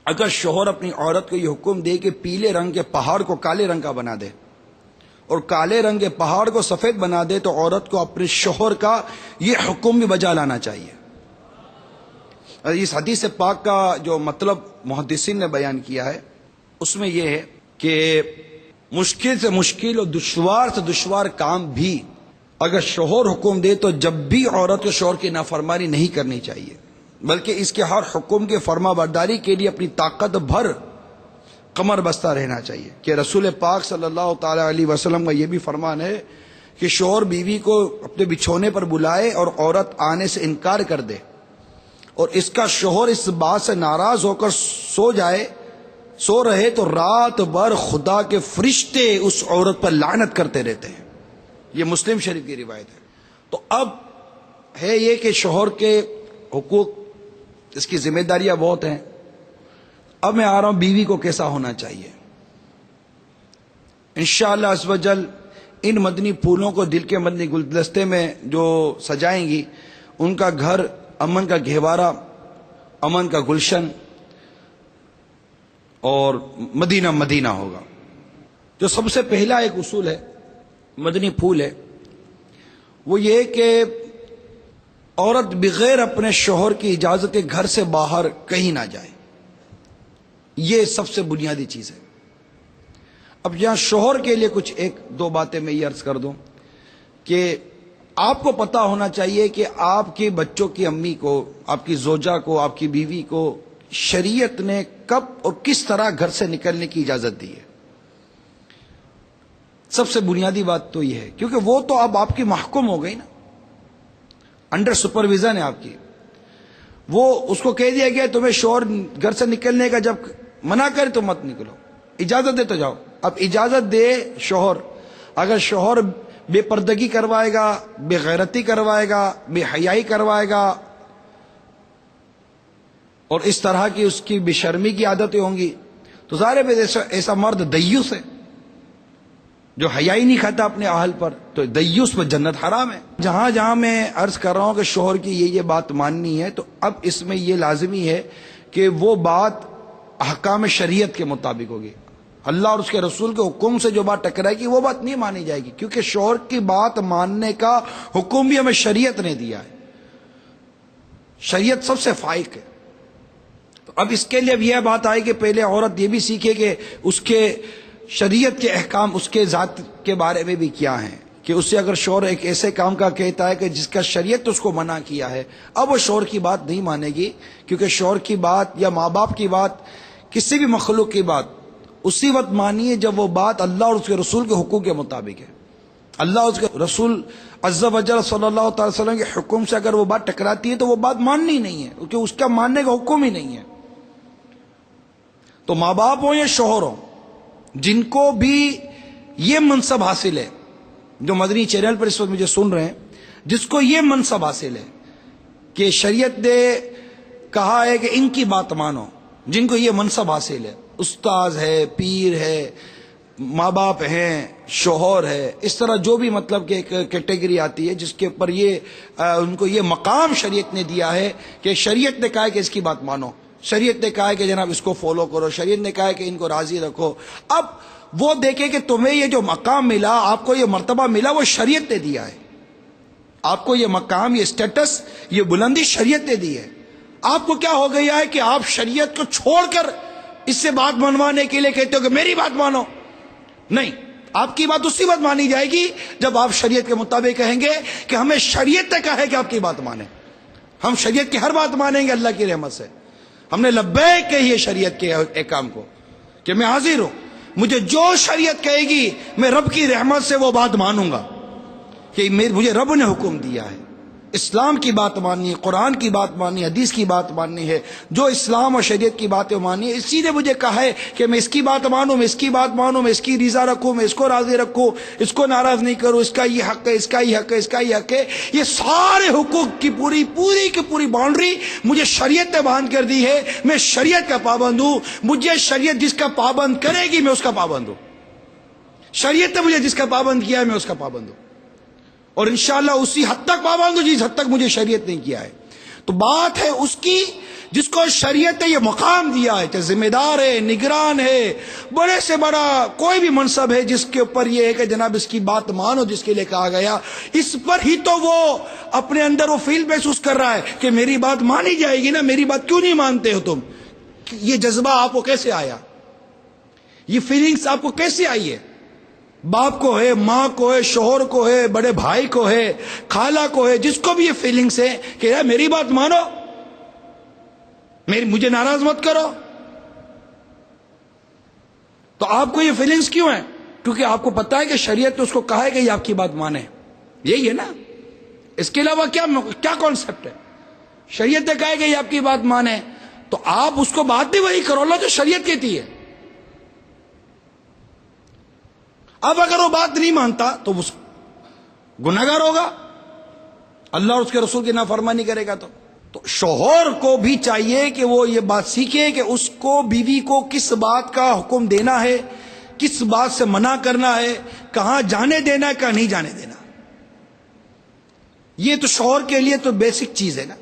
اگر شوہر اپنی عورت کو یہ حکم دے کہ پیلے رنگ کے پہاڑ کو کالے رنگ کا بنا دے اور کالے رنگ کے پہاڑ کو سفید بنا دے، تو عورت کو اپنے شوہر کا یہ حکم بھی بجا لانا چاہیے۔ اس حدیث پاک کا جو مطلب محدثین نے بیان کیا ہے اس میں یہ ہے کہ مشکل سے مشکل اور دشوار سے دشوار کام بھی اگر شوہر حکم دے تو جب بھی عورت کو شوہر کی نافرمانی نہیں کرنی چاہیے، بلکہ اس کے ہر حکم کے فرما برداری کے لیے اپنی طاقت بھر کمر بستہ رہنا چاہیے، کہ رسول پاک صلی اللہ تعالی علیہ وسلم کا یہ بھی فرمان ہے کہ شوہر بیوی کو اپنے بچھونے پر بلائے اور عورت آنے سے انکار کر دے، اور اس کا شوہر اس بات سے ناراض ہو کر سو رہے تو رات بھر خدا کے فرشتے اس عورت پر لعنت کرتے رہتے ہیں۔ یہ مسلم شریف کی روایت ہے۔ تو اب ہے یہ کہ شوہر کے حقوق، اس کی ذمہ داریاں بہت ہیں۔ اب میں آ رہا ہوں بیوی کو کیسا ہونا چاہیے۔ انشاءاللہ عز و جل ان مدنی پھولوں کو دل کے مدنی گلدستے میں جو سجائیں گی، ان کا گھر امن کا گہوارہ، امن کا گلشن اور مدینہ مدینہ ہوگا۔ جو سب سے پہلا ایک اصول ہے، مدنی پھول ہے، وہ یہ کہ عورت بغیر اپنے شوہر کی اجازت کے گھر سے باہر کہیں نہ جائے۔ یہ سب سے بنیادی چیز ہے۔ اب یہاں شوہر کے لیے کچھ ایک دو باتیں میں یہ عرض کر دوں کہ آپ کو پتا ہونا چاہیے کہ آپ کے بچوں کی امی کو، آپ کی زوجہ کو، آپ کی بیوی کو شریعت نے کب اور کس طرح گھر سے نکلنے کی اجازت دی ہے۔ سب سے بنیادی بات تو یہ ہے، کیونکہ وہ تو اب آپ کی محکوم ہو گئی نا، انڈر سپرویژن ہے آپ کی۔ وہ اس کو کہہ دیا گیا تمہیں شوہر گھر سے نکلنے کا جب منع کرے تو مت نکلو، اجازت دے تو جاؤ۔ اب اجازت دے شوہر، اگر شوہر بے پردگی کروائے گا، بے غیرتی کروائے گا، بے حیائی کروائے گا، اور اس طرح کی اس کی بے شرمی کی عادتیں ہوں گی، تو ظاہر ہے ایسا مرد دیوس ہے جو حیائی نہیں کھاتا اپنے اہل پر، تو دیوس پر جنت حرام ہے۔ جہاں جہاں میں عرض کر رہا ہوں کہ شوہر کی یہ بات ماننی ہے، تو اب اس میں یہ لازمی ہے کہ وہ بات احکام شریعت کے مطابق ہوگی۔ اللہ اور اس کے رسول کے حکم سے جو بات ٹکرائے گی وہ بات نہیں مانی جائے گی، کیونکہ شوہر کی بات ماننے کا حکم بھی ہمیں شریعت نے دیا ہے۔ شریعت سب سے فائق ہے۔ تو اب اس کے لیے اب یہ بات آئی کہ پہلے عورت یہ بھی سیکھے کہ اس کے شریعت کے احکام اس کے ذات کے بارے میں بھی کیا ہیں، کہ اس سے اگر شوہر ایک ایسے کام کا کہتا ہے کہ جس کا شریعت اس کو منع کیا ہے، اب وہ شوہر کی بات نہیں مانے گی، کیونکہ شوہر کی بات یا ماں باپ کی بات، کسی بھی مخلوق کی بات اسی وقت مانیے جب وہ بات اللہ اور اس کے رسول کے حکم کے مطابق ہے۔ اللہ اور اس کے رسول عز و جل صلی اللہ تعالی وسلم کے حکم سے اگر وہ بات ٹکراتی ہے تو وہ بات ماننی نہیں ہے، کیونکہ اس کا ماننے کا حکم ہی نہیں ہے۔ تو ماں باپ ہوں یا شوہر ہوں، جن کو بھی یہ منصب حاصل ہے، جو مدنی چینل پر اس وقت مجھے سن رہے ہیں، جس کو یہ منصب حاصل ہے کہ شریعت نے کہا ہے کہ ان کی بات مانو، جن کو یہ منصب حاصل ہے، استاذ ہے، پیر ہے، ماں باپ ہیں، شوہر ہے، اس طرح جو بھی مطلب کہ ایک کیٹیگری آتی ہے جس کے اوپر یہ ان کو یہ مقام شریعت نے دیا ہے کہ شریعت نے کہا ہے کہ اس کی بات مانو، شریعت نے کہا ہے کہ جناب اس کو فالو کرو، شریعت نے کہا ہے کہ ان کو راضی رکھو۔ اب وہ دیکھیں کہ تمہیں یہ جو مقام ملا، آپ کو یہ مرتبہ ملا، وہ شریعت نے دیا ہے۔ آپ کو یہ مقام، یہ سٹیٹس، یہ بلندی شریعت نے دی ہے۔ آپ کو کیا ہو گیا ہے کہ آپ شریعت کو چھوڑ کر اس سے بات منوانے کے لیے کہتے ہو کہ میری بات مانو؟ نہیں، آپ کی بات اسی وقت مانی جائے گی جب آپ شریعت کے مطابق کہیں گے کہ ہمیں شریعت نے کہا ہے کہ آپ کی بات مانیں۔ ہم شریعت کی ہر بات مانیں گے اللہ کی رحمت سے۔ ہم نے لبیک کہی ہے شریعت کے احکام کو کہ میں حاضر ہوں، مجھے جو شریعت کہے گی میں رب کی رحمت سے وہ بات مانوں گا کہ مجھے رب نے حکم دیا ہے۔ اسلام کی بات ماننی ہے، قرآن کی بات ماننی ہے، حدیث کی بات ماننی ہے، جو اسلام اور شریعت کی باتیں ماننی ہے۔ اسی نے مجھے کہا ہے کہ میں اس کی بات مانوں، میں اس کی بات مانوں، میں اس کی رضا رکھوں، میں اس کو راضی رکھوں، اس کو ناراض نہیں کروں، اس کا یہ حق ہے، اس کا یہ حق ہے، اس کا یہ حق ہے۔ یہ سارے حقوق کی پوری کی پوری باؤنڈری مجھے شریعت نے باندھ کر دی ہے۔ میں شریعت کا پابند ہوں، مجھے شریعت جس کا پابند کرے گی میں اس کا پابند ہوں۔ شریعت نے مجھے جس کا پابند کیا ہے میں اس کا پابند ہوں، اور انشاءاللہ اسی حد تک پابند ہوں جس حد تک مجھے شریعت نے کیا ہے۔ تو بات ہے اس کی جس کو شریعت نے یہ مقام دیا ہے کہ ذمہ دار ہے، نگران ہے، بڑے سے بڑا کوئی بھی منصب ہے جس کے اوپر یہ ہے کہ جناب اس کی بات مانو، جس کے لیے کہا گیا، اس پر ہی تو وہ اپنے اندر وہ فیل محسوس کر رہا ہے کہ میری بات مانی جائے گی نا، میری بات کیوں نہیں مانتے ہو تم؟ یہ جذبہ آپ کو کیسے آیا؟ یہ فیلنگز آپ کو کیسے آئی ہے؟ باپ کو ہے، ماں کو ہے، شوہر کو ہے، بڑے بھائی کو ہے، خالہ کو ہے، جس کو بھی یہ فیلنگز ہے کہ یار میری بات مانو، مجھے ناراض مت کرو. تو آپ کو یہ فیلنگز کیوں ہیں؟ کیونکہ آپ کو پتا ہے کہ شریعت نے اس کو کہا ہے کہ یہ آپ کی بات مانے. یہی ہے نا، اس کے علاوہ کیا کانسیپٹ ہے؟ شریعت نے کہا ہے کہ یہ آپ کی بات مانے، تو آپ اس کو بات بھی وہی کرو نا جو شریعت کہتی ہے. اب اگر وہ بات نہیں مانتا تو وہ گنہگار ہوگا، اللہ اور اس کے رسول کی نافرمانی کرے گا. تو شوہر کو بھی چاہیے کہ وہ یہ بات سیکھے کہ اس کو بیوی کو کس بات کا حکم دینا ہے، کس بات سے منع کرنا ہے، کہاں جانے دینا ہے، کہاں نہیں جانے دینا. یہ تو شوہر کے لیے تو بیسک چیز ہے نا.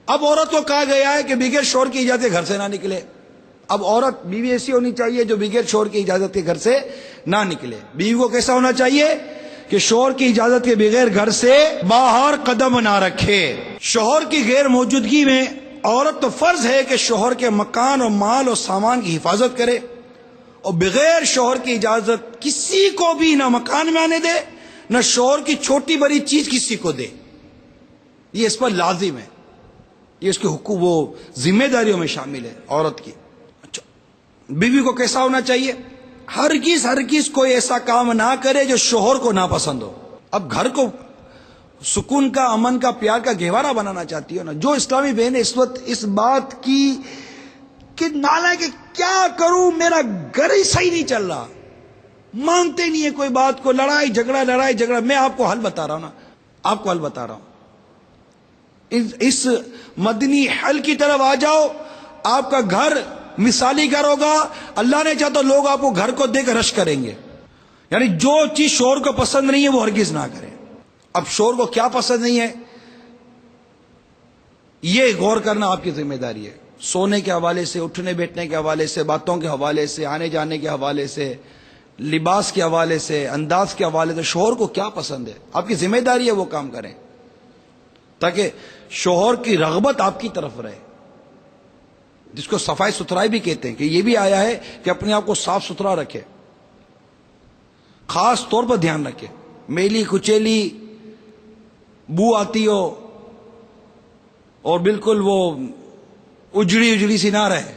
اب عورت کو کہا گیا ہے کہ بغیر شوہر کی اجازت کے گھر سے نہ نکلے. اب عورت بیوی ایسی ہونی چاہیے جو بغیر شوہر کی اجازت کے گھر سے نہ نکلے. بیوی کو کیسا ہونا چاہیے کہ شوہر کی اجازت کے بغیر گھر سے باہر قدم نہ رکھے. شوہر کی غیر موجودگی میں عورت تو فرض ہے کہ شوہر کے مکان اور مال اور سامان کی حفاظت کرے، اور بغیر شوہر کی اجازت کسی کو بھی نہ مکان میں آنے دے، نہ شوہر کی چھوٹی بڑی چیز کسی کو دے. یہ اس پر لازم ہے، یہ اس کے حقوق وہ ذمہ داریوں میں شامل ہے عورت کی. اچھا، بیوی کو کیسا ہونا چاہیے؟ ہرگز کوئی ایسا کام نہ کرے جو شوہر کو ناپسند ہو. اب گھر کو سکون کا، امن کا، پیار کا گہوارہ بنانا چاہتی ہو نا. جو اسلامی بہن اس وقت اس بات کی کہ نالا کہ کیا کروں، میرا گھر ہی صحیح نہیں چل رہا، مانتے نہیں ہے کوئی بات کو، لڑائی جھگڑا. میں آپ کو حل بتا رہا ہوں نا، آپ کو حل بتا رہا ہوں. اس مدنی حل کی طرف آ جاؤ، آپ کا گھر مثالی گھر ہوگا. اللہ نے چاہا تو لوگ آپ کو گھر کو دیکھ رش کریں گے. یعنی جو چیز شوہر کو پسند نہیں ہے وہ ہرگز نہ کریں. اب شوہر کو کیا پسند نہیں ہے یہ غور کرنا آپ کی ذمہ داری ہے. سونے کے حوالے سے، اٹھنے بیٹھنے کے حوالے سے، باتوں کے حوالے سے، آنے جانے کے حوالے سے، لباس کے حوالے سے، انداز کے حوالے سے شوہر کو کیا پسند ہے آپ کی ذمہ داری ہے وہ کام کریں، تاکہ شوہر کی رغبت آپ کی طرف رہے. جس کو صفائی ستھرائی بھی کہتے ہیں کہ یہ بھی آیا ہے کہ اپنے آپ کو صاف ستھرا رکھے، خاص طور پر دھیان رکھے، میلی کچیلی بو آتی ہو اور بالکل وہ اجڑی سی نہ رہے.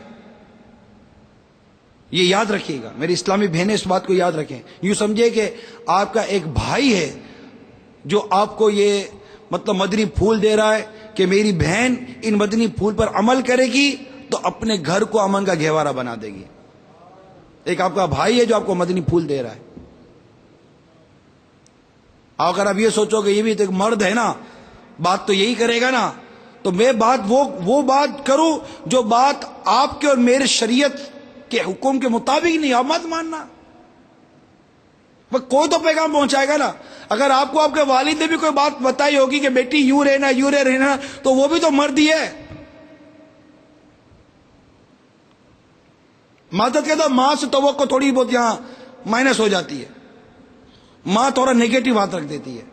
یہ یاد رکھیے گا میری اسلامی بہنیں، اس بات کو یاد رکھیں. یوں سمجھے کہ آپ کا ایک بھائی ہے جو آپ کو یہ مطلب مدنی پھول دے رہا ہے کہ میری بہن ان مدنی پھول پر عمل کرے گی تو اپنے گھر کو امن کا گہوارہ بنا دے گی. ایک آپ کا بھائی ہے جو آپ کو مدنی پھول دے رہا ہے. اگر آپ یہ سوچو کہ یہ بھی ایک مرد ہے نا، بات تو یہی کرے گا نا، تو میں بات وہ بات کروں جو بات آپ کے اور میرے شریعت کے حکم کے مطابق نہیں، آپ مت ماننا. کوئی تو پیغام پہنچائے گا نا. اگر آپ کو آپ کے والد نے بھی کوئی بات بتائی ہوگی کہ بیٹی یوں رہنا تو وہ بھی تو مرد ہی ہے. مدد کہتا ماں سے توقع تھوڑی بہت یہاں مائنس ہو جاتی ہے، ماں تھوڑا نیگیٹو بات رکھ دیتی ہے،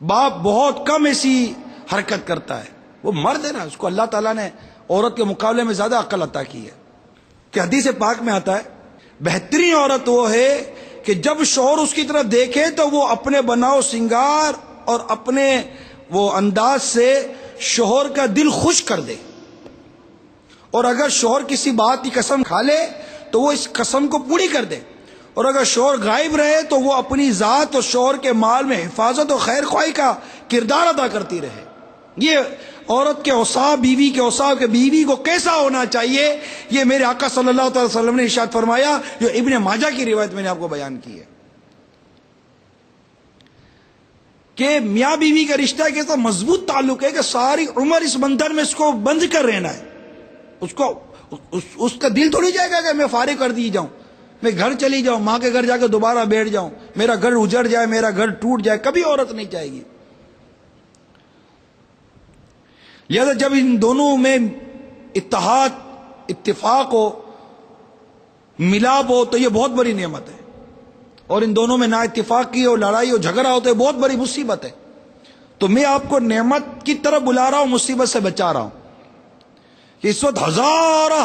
باپ بہت کم ایسی حرکت کرتا ہے. وہ مرد ہے نا، اس کو اللہ تعالیٰ نے عورت کے مقابلے میں زیادہ عقل عطا کی ہے. کہ حدیث پاک میں آتا ہے بہترین عورت وہ ہے کہ جب شوہر اس کی طرف دیکھے تو وہ اپنے بناؤ سنگار اور اپنے وہ انداز سے شوہر کا دل خوش کر دے. اور اگر شوہر کسی بات کی قسم کھا لے تو وہ اس قسم کو پوری کر دے. اور اگر شوہر غائب رہے تو وہ اپنی ذات اور شوہر کے مال میں حفاظت اور خیر خواہی کا کردار ادا کرتی رہے. یہ عورت کے اوصاف، بیوی کے اوصاف کہ بیوی کو کیسا ہونا چاہیے، یہ میرے آقا صلی اللہ علیہ وسلم نے ارشاد فرمایا، جو ابن ماجہ کی روایت میں نے آپ کو بیان کی ہے کہ میاں بیوی کا رشتہ ایک ایسا مضبوط تعلق ہے کہ ساری عمر اس بندھن میں اس کو بند کر رہنا ہے. اس کا دل تھوڑی جائے گا کہ میں فارغ کر دی جاؤں، میں گھر چلی جاؤں، ماں کے گھر جا کے دوبارہ بیٹھ جاؤں، میرا گھر اجڑ جائے، میرا گھر ٹوٹ جائے. کبھی عورت نہیں چاہے گی. لہذا جب ان دونوں میں اتحاد، اتفاق ہو، ملاپ ہو تو یہ بہت بڑی نعمت ہے، اور ان دونوں میں نا اتفاقی ہو، لڑائی ہو، جھگڑا ہو تو یہ بہت بڑی مصیبت ہے۔ تو میں آپ کو نعمت کی طرف بلا رہا ہوں، مصیبت سے بچا رہا ہوں کہ اس وقت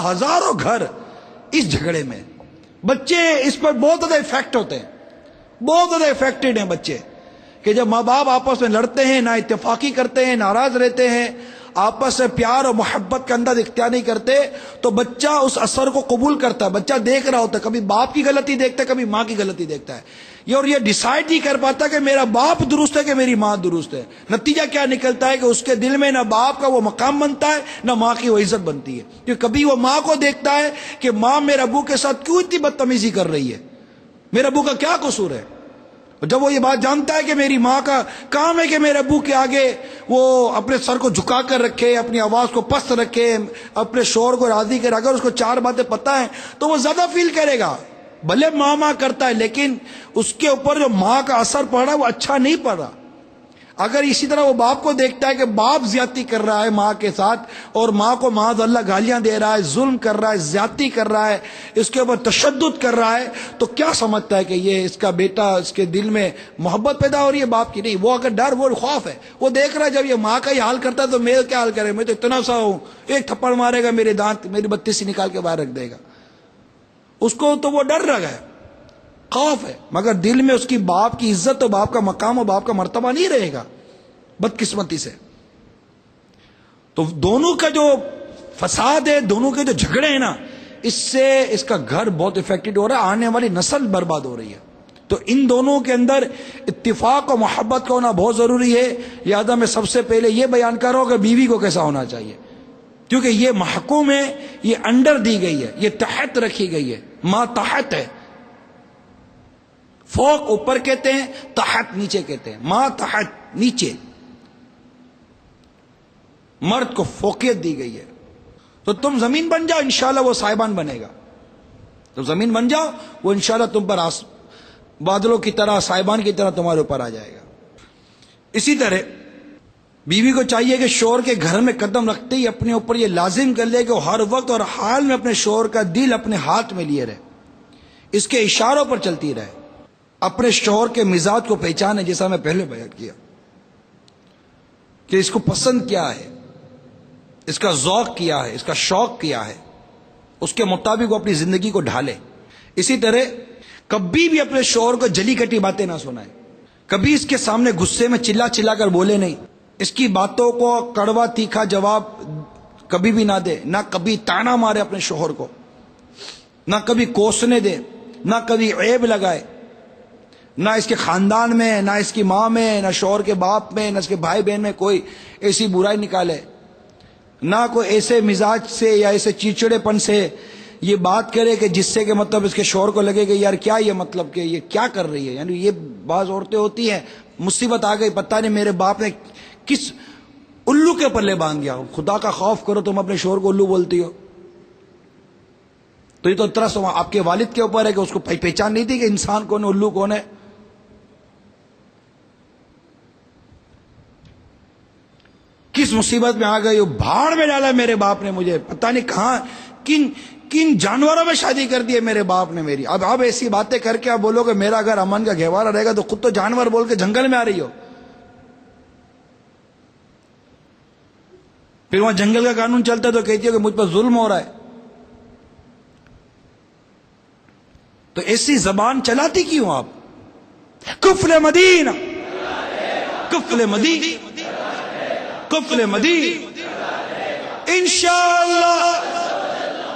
ہزاروں گھر اس جھگڑے میں، بچے اس پر بہت زیادہ افیکٹ ہوتے ہیں، بہت زیادہ افیکٹڈ ہیں بچے، کہ جب ماں باپ آپس میں لڑتے ہیں، نا اتفاقی کرتے ہیں، ناراض رہتے ہیں، آپس سے پیار اور محبت کا انداز اختیار نہیں کرتے، تو بچہ اس اثر کو قبول کرتا ہے، بچہ دیکھ رہا ہوتا ہے، کبھی باپ کی غلطی دیکھتا ہے، کبھی ماں کی غلطی دیکھتا ہے، اور یہ ڈیسائیڈ نہیں کر پاتا کہ میرا باپ درست ہے کہ میری ماں درست ہے۔ نتیجہ کیا نکلتا ہے کہ اس کے دل میں نہ باپ کا وہ مقام بنتا ہے، نہ ماں کی وہ عزت بنتی ہے، کیونکہ کبھی وہ ماں کو دیکھتا ہے کہ ماں میرے ابو کے ساتھ کیوں اتنی بدتمیزی کر رہی ہے، میرے ابو کا کیا قصور ہے۔ جب وہ یہ بات جانتا ہے کہ میری ماں کا کام ہے کہ میرے ابو کے آگے وہ اپنے سر کو جھکا کر رکھے، اپنی آواز کو پست رکھے، اپنے شوہر کو راضی کرے، اگر اس کو چار باتیں پتہ ہیں تو وہ زیادہ فیل کرے گا، بھلے ماں کرتا ہے لیکن اس کے اوپر جو ماں کا اثر پڑ رہا ہے وہ اچھا نہیں پڑ رہا۔ اگر اسی طرح وہ باپ کو دیکھتا ہے کہ باپ زیادتی کر رہا ہے ماں کے ساتھ، اور ماں کو معاذ اللہ گالیاں دے رہا ہے، ظلم کر رہا ہے، زیادتی کر رہا ہے، اس کے اوپر تشدد کر رہا ہے، تو کیا سمجھتا ہے کہ یہ اس کا بیٹا، اس کے دل میں محبت پیدا ہو رہی ہے باپ کی؟ نہیں، وہ اگر ڈر، وہ خوف ہے، وہ دیکھ رہا ہے جب یہ ماں کا یہ حال کرتا ہے تو میں کیا حال کرے، میں تو اتنا سا ہوں، ایک تھپڑ مارے گا میرے دانت، میری بتیسی نکال کے باہر رکھ دے گا، اس کو تو وہ ڈر لگا ہے، خوف ہے، مگر دل میں اس کی باپ کی عزت اور باپ کا مقام اور باپ کا مرتبہ نہیں رہے گا، بدقسمتی سے۔ تو دونوں کا جو فساد ہے، دونوں کے جو جھگڑے ہیں نا، اس سے اس کا گھر بہت افیکٹڈ ہو رہا ہے، آنے والی نسل برباد ہو رہی ہے۔ تو ان دونوں کے اندر اتفاق اور محبت کا ہونا بہت ضروری ہے۔ لہذا میں سب سے پہلے یہ بیان کر رہا ہوں کہ بیوی کو کیسا ہونا چاہیے، کیونکہ یہ محکوم ہے، یہ انڈر دی گئی ہے، یہ تحت رکھی گئی ہے، ماں تحت ہے، فوق اوپر کہتے ہیں، تحت نیچے کہتے ہیں، ماں تحت نیچے، مرد کو فوقیت دی گئی ہے۔ تو تم زمین بن جاؤ، انشاءاللہ وہ سائبان بنے گا، تم زمین بن جاؤ، وہ انشاءاللہ تم پر بادلوں کی طرح، سائبان کی طرح تمہارے اوپر آ جائے گا۔ اسی طرح بیوی کو چاہیے کہ شوہر کے گھر میں قدم رکھتے ہی اپنے اوپر یہ لازم کر لے کہ وہ ہر وقت اور حال میں اپنے شوہر کا دل اپنے ہاتھ میں لیے رہے، اس کے اشاروں پر چلتی رہے، اپنے شوہر کے مزاج کو پہچانے، جیسا میں پہلے بیان کیا کہ اس کو پسند کیا ہے، اس کا ذوق کیا ہے، اس کا شوق کیا ہے، اس کے مطابق وہ اپنی زندگی کو ڈھالے۔ اسی طرح کبھی بھی اپنے شوہر کو جلی کٹی باتیں نہ سنائے، کبھی اس کے سامنے غصے میں چلا چلا کر بولے نہیں، اس کی باتوں کو کڑوا تیکھا جواب کبھی بھی نہ دے، نہ کبھی تانا مارے اپنے شوہر کو، نہ کبھی کوسنے دے، نہ کبھی عیب لگائے، نہ اس کے خاندان میں، نہ اس کی ماں میں، نہ شوہر کے باپ میں، نہ اس کے بھائی بہن میں کوئی ایسی برائی نکالے، نہ کوئی ایسے مزاج سے یا ایسے چیچڑے پن سے یہ بات کرے کہ جس سے کہ مطلب اس کے شوہر کو لگے کہ یار کیا یہ مطلب کہ یہ کیا کر رہی ہے۔ یعنی یہ بعض عورتیں ہوتی ہیں، مصیبت آ گئی، پتہ نہیں میرے باپ نے کس الو کے پلے باندھ دیا، خدا کا خوف کرو تم اپنے شوہر کو الو بولتی ہو۔ تو یہ تو طرح آپ کے والد کے اوپر ہے کہ اس کو پہچان نہیں تھی کہ انسان کون ہے، الو کون ہے۔ کس مصیبت میں آ گئی، بھاڑ میں ڈالا میرے باپ نے مجھے، پتہ نہیں کہاں کن جانوروں میں شادی کر دی ہے میرے باپ نے میری۔ اب ایسی باتیں کر کے آپ بولو کہ میرا گھر امن کا گہوارہ رہے گا، تو خود تو جانور بول کے جنگل میں آ رہی ہو۔ پھر وہاں جنگل کا قانون چلتا ہے تو کہتی ہو کہ مجھ پر ظلم ہو رہا ہے۔ تو ایسی زبان چلاتی کیوں آپ؟ کفل مدینہ، کفل مدینہ، کفل مدینہ، انشاءاللہ۔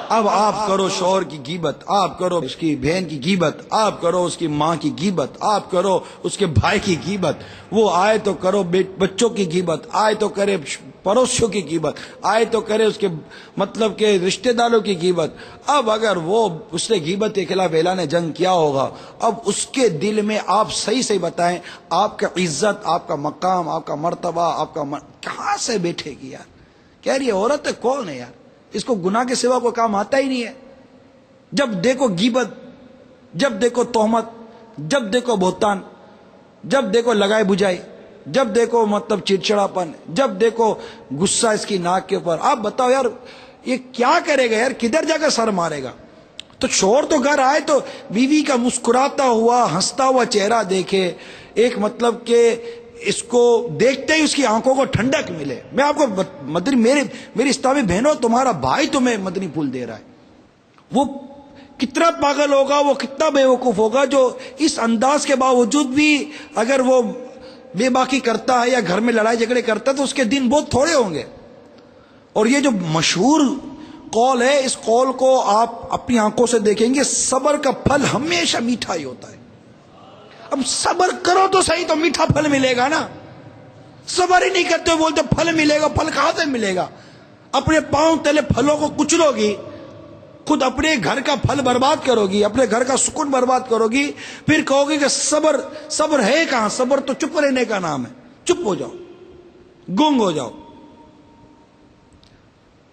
اب آپ کرو شوہر کی غیبت، آپ کرو اس کی بہن کی غیبت، آپ کرو اس کی ماں کی غیبت، آپ کرو اس کے بھائی کی غیبت، وہ آئے تو کرو بچوں کی غیبت، آئے تو کرے پڑوسیوں کی غیبت، آئے تو کرے اس کے مطلب کہ رشتہ داروں کی غیبت۔ اب اگر وہ اس نے غیبت کے خلاف اعلان جنگ کیا ہوگا، اب اس کے دل میں آپ صحیح بتائیں، آپ کا عزت، آپ کا مقام، آپ کا مرتبہ، آپ کا کہاں سے بیٹھے گی یار؟ کہہ رہی ہے عورت ہے، کون ہے یار؟ اس کو گناہ کے سوا کوئی کام آتا ہی نہیں ہے۔ جب دیکھو غیبت، جب دیکھو تہمت، جب دیکھو بہتان، جب دیکھو لگائے بجھائی، جب دیکھو مطلب چڑچڑاپن، جب دیکھو غصہ اس کی ناک کے اوپر. آپ بتاؤ یار یہ کیا کرے گا یار، کدھر جا کر سر مارے گا؟ تو شوہر تو گھر آئے تو بیوی کا مسکراتا ہوا ہنستا ہوا چہرہ دیکھے، ایک مطلب کہ اس کو دیکھتے ہی اس کی آنکھوں کو ٹھنڈک ملے. میں آپ کو مدنی میری اسلامی بہنوں، تمہارا بھائی تمہیں مدنی پھول دے رہا ہے. وہ کتنا پاگل ہوگا، وہ کتنا بے وقوف ہوگا جو اس انداز کے باوجود بھی اگر وہ بے باکی کرتا ہے یا گھر میں لڑائی جھگڑے کرتا ہے تو اس کے دن بہت تھوڑے ہوں گے. اور یہ جو مشہور قول ہے، اس قول کو آپ اپنی آنکھوں سے دیکھیں گے، صبر کا پھل ہمیشہ میٹھا ہی ہوتا ہے. اب صبر کرو تو صحیح تو میٹھا پھل ملے گا نا. صبر ہی نہیں کرتے بولتے پھل ملے گا، پھل کہاں سے ملے گا؟ اپنے پاؤں تلے پھلوں کو کچلو گی، خود اپنے گھر کا پھل برباد کرو گی، اپنے گھر کا سکون برباد کرو گی، پھر کہو گی کہ صبر ہے کہاں؟ صبر تو چپ رہنے کا نام ہے. چپ ہو جاؤ، گنگ ہو جاؤ.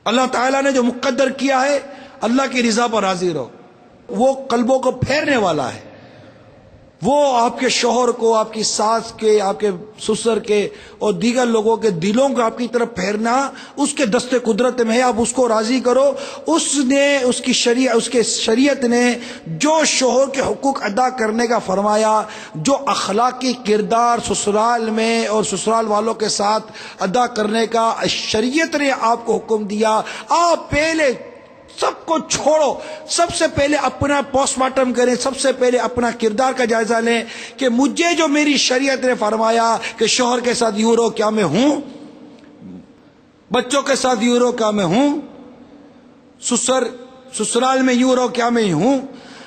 اللہ تعالیٰ نے جو مقدر کیا ہے، اللہ کی رضا پر راضی رہو. وہ قلبوں کو پھیرنے والا ہے. وہ آپ کے شوہر کو، آپ کی ساس کے، آپ کے سسر کے اور دیگر لوگوں کے دلوں کو آپ کی طرف پھیرنا اس کے دست قدرت میں ہے. آپ اس کو راضی کرو. اس کی شریعت نے جو شوہر کے حقوق ادا کرنے کا فرمایا، جو اخلاقی کردار سسرال میں اور سسرال والوں کے ساتھ ادا کرنے کا شریعت نے آپ کو حکم دیا، آپ پہلے سب کو چھوڑو. سب سے پہلے اپنا پوسٹ مارٹم کریں، سب سے پہلے اپنا کردار کا جائزہ لیں کہ مجھے جو میری شریعت نے فرمایا کہ شوہر کے ساتھ یوں رہو، کیا میں ہوں؟ بچوں کے ساتھ یوں رہو، کیا میں ہوں؟ سسرال میں یوں رہو، کیا میں ہوں؟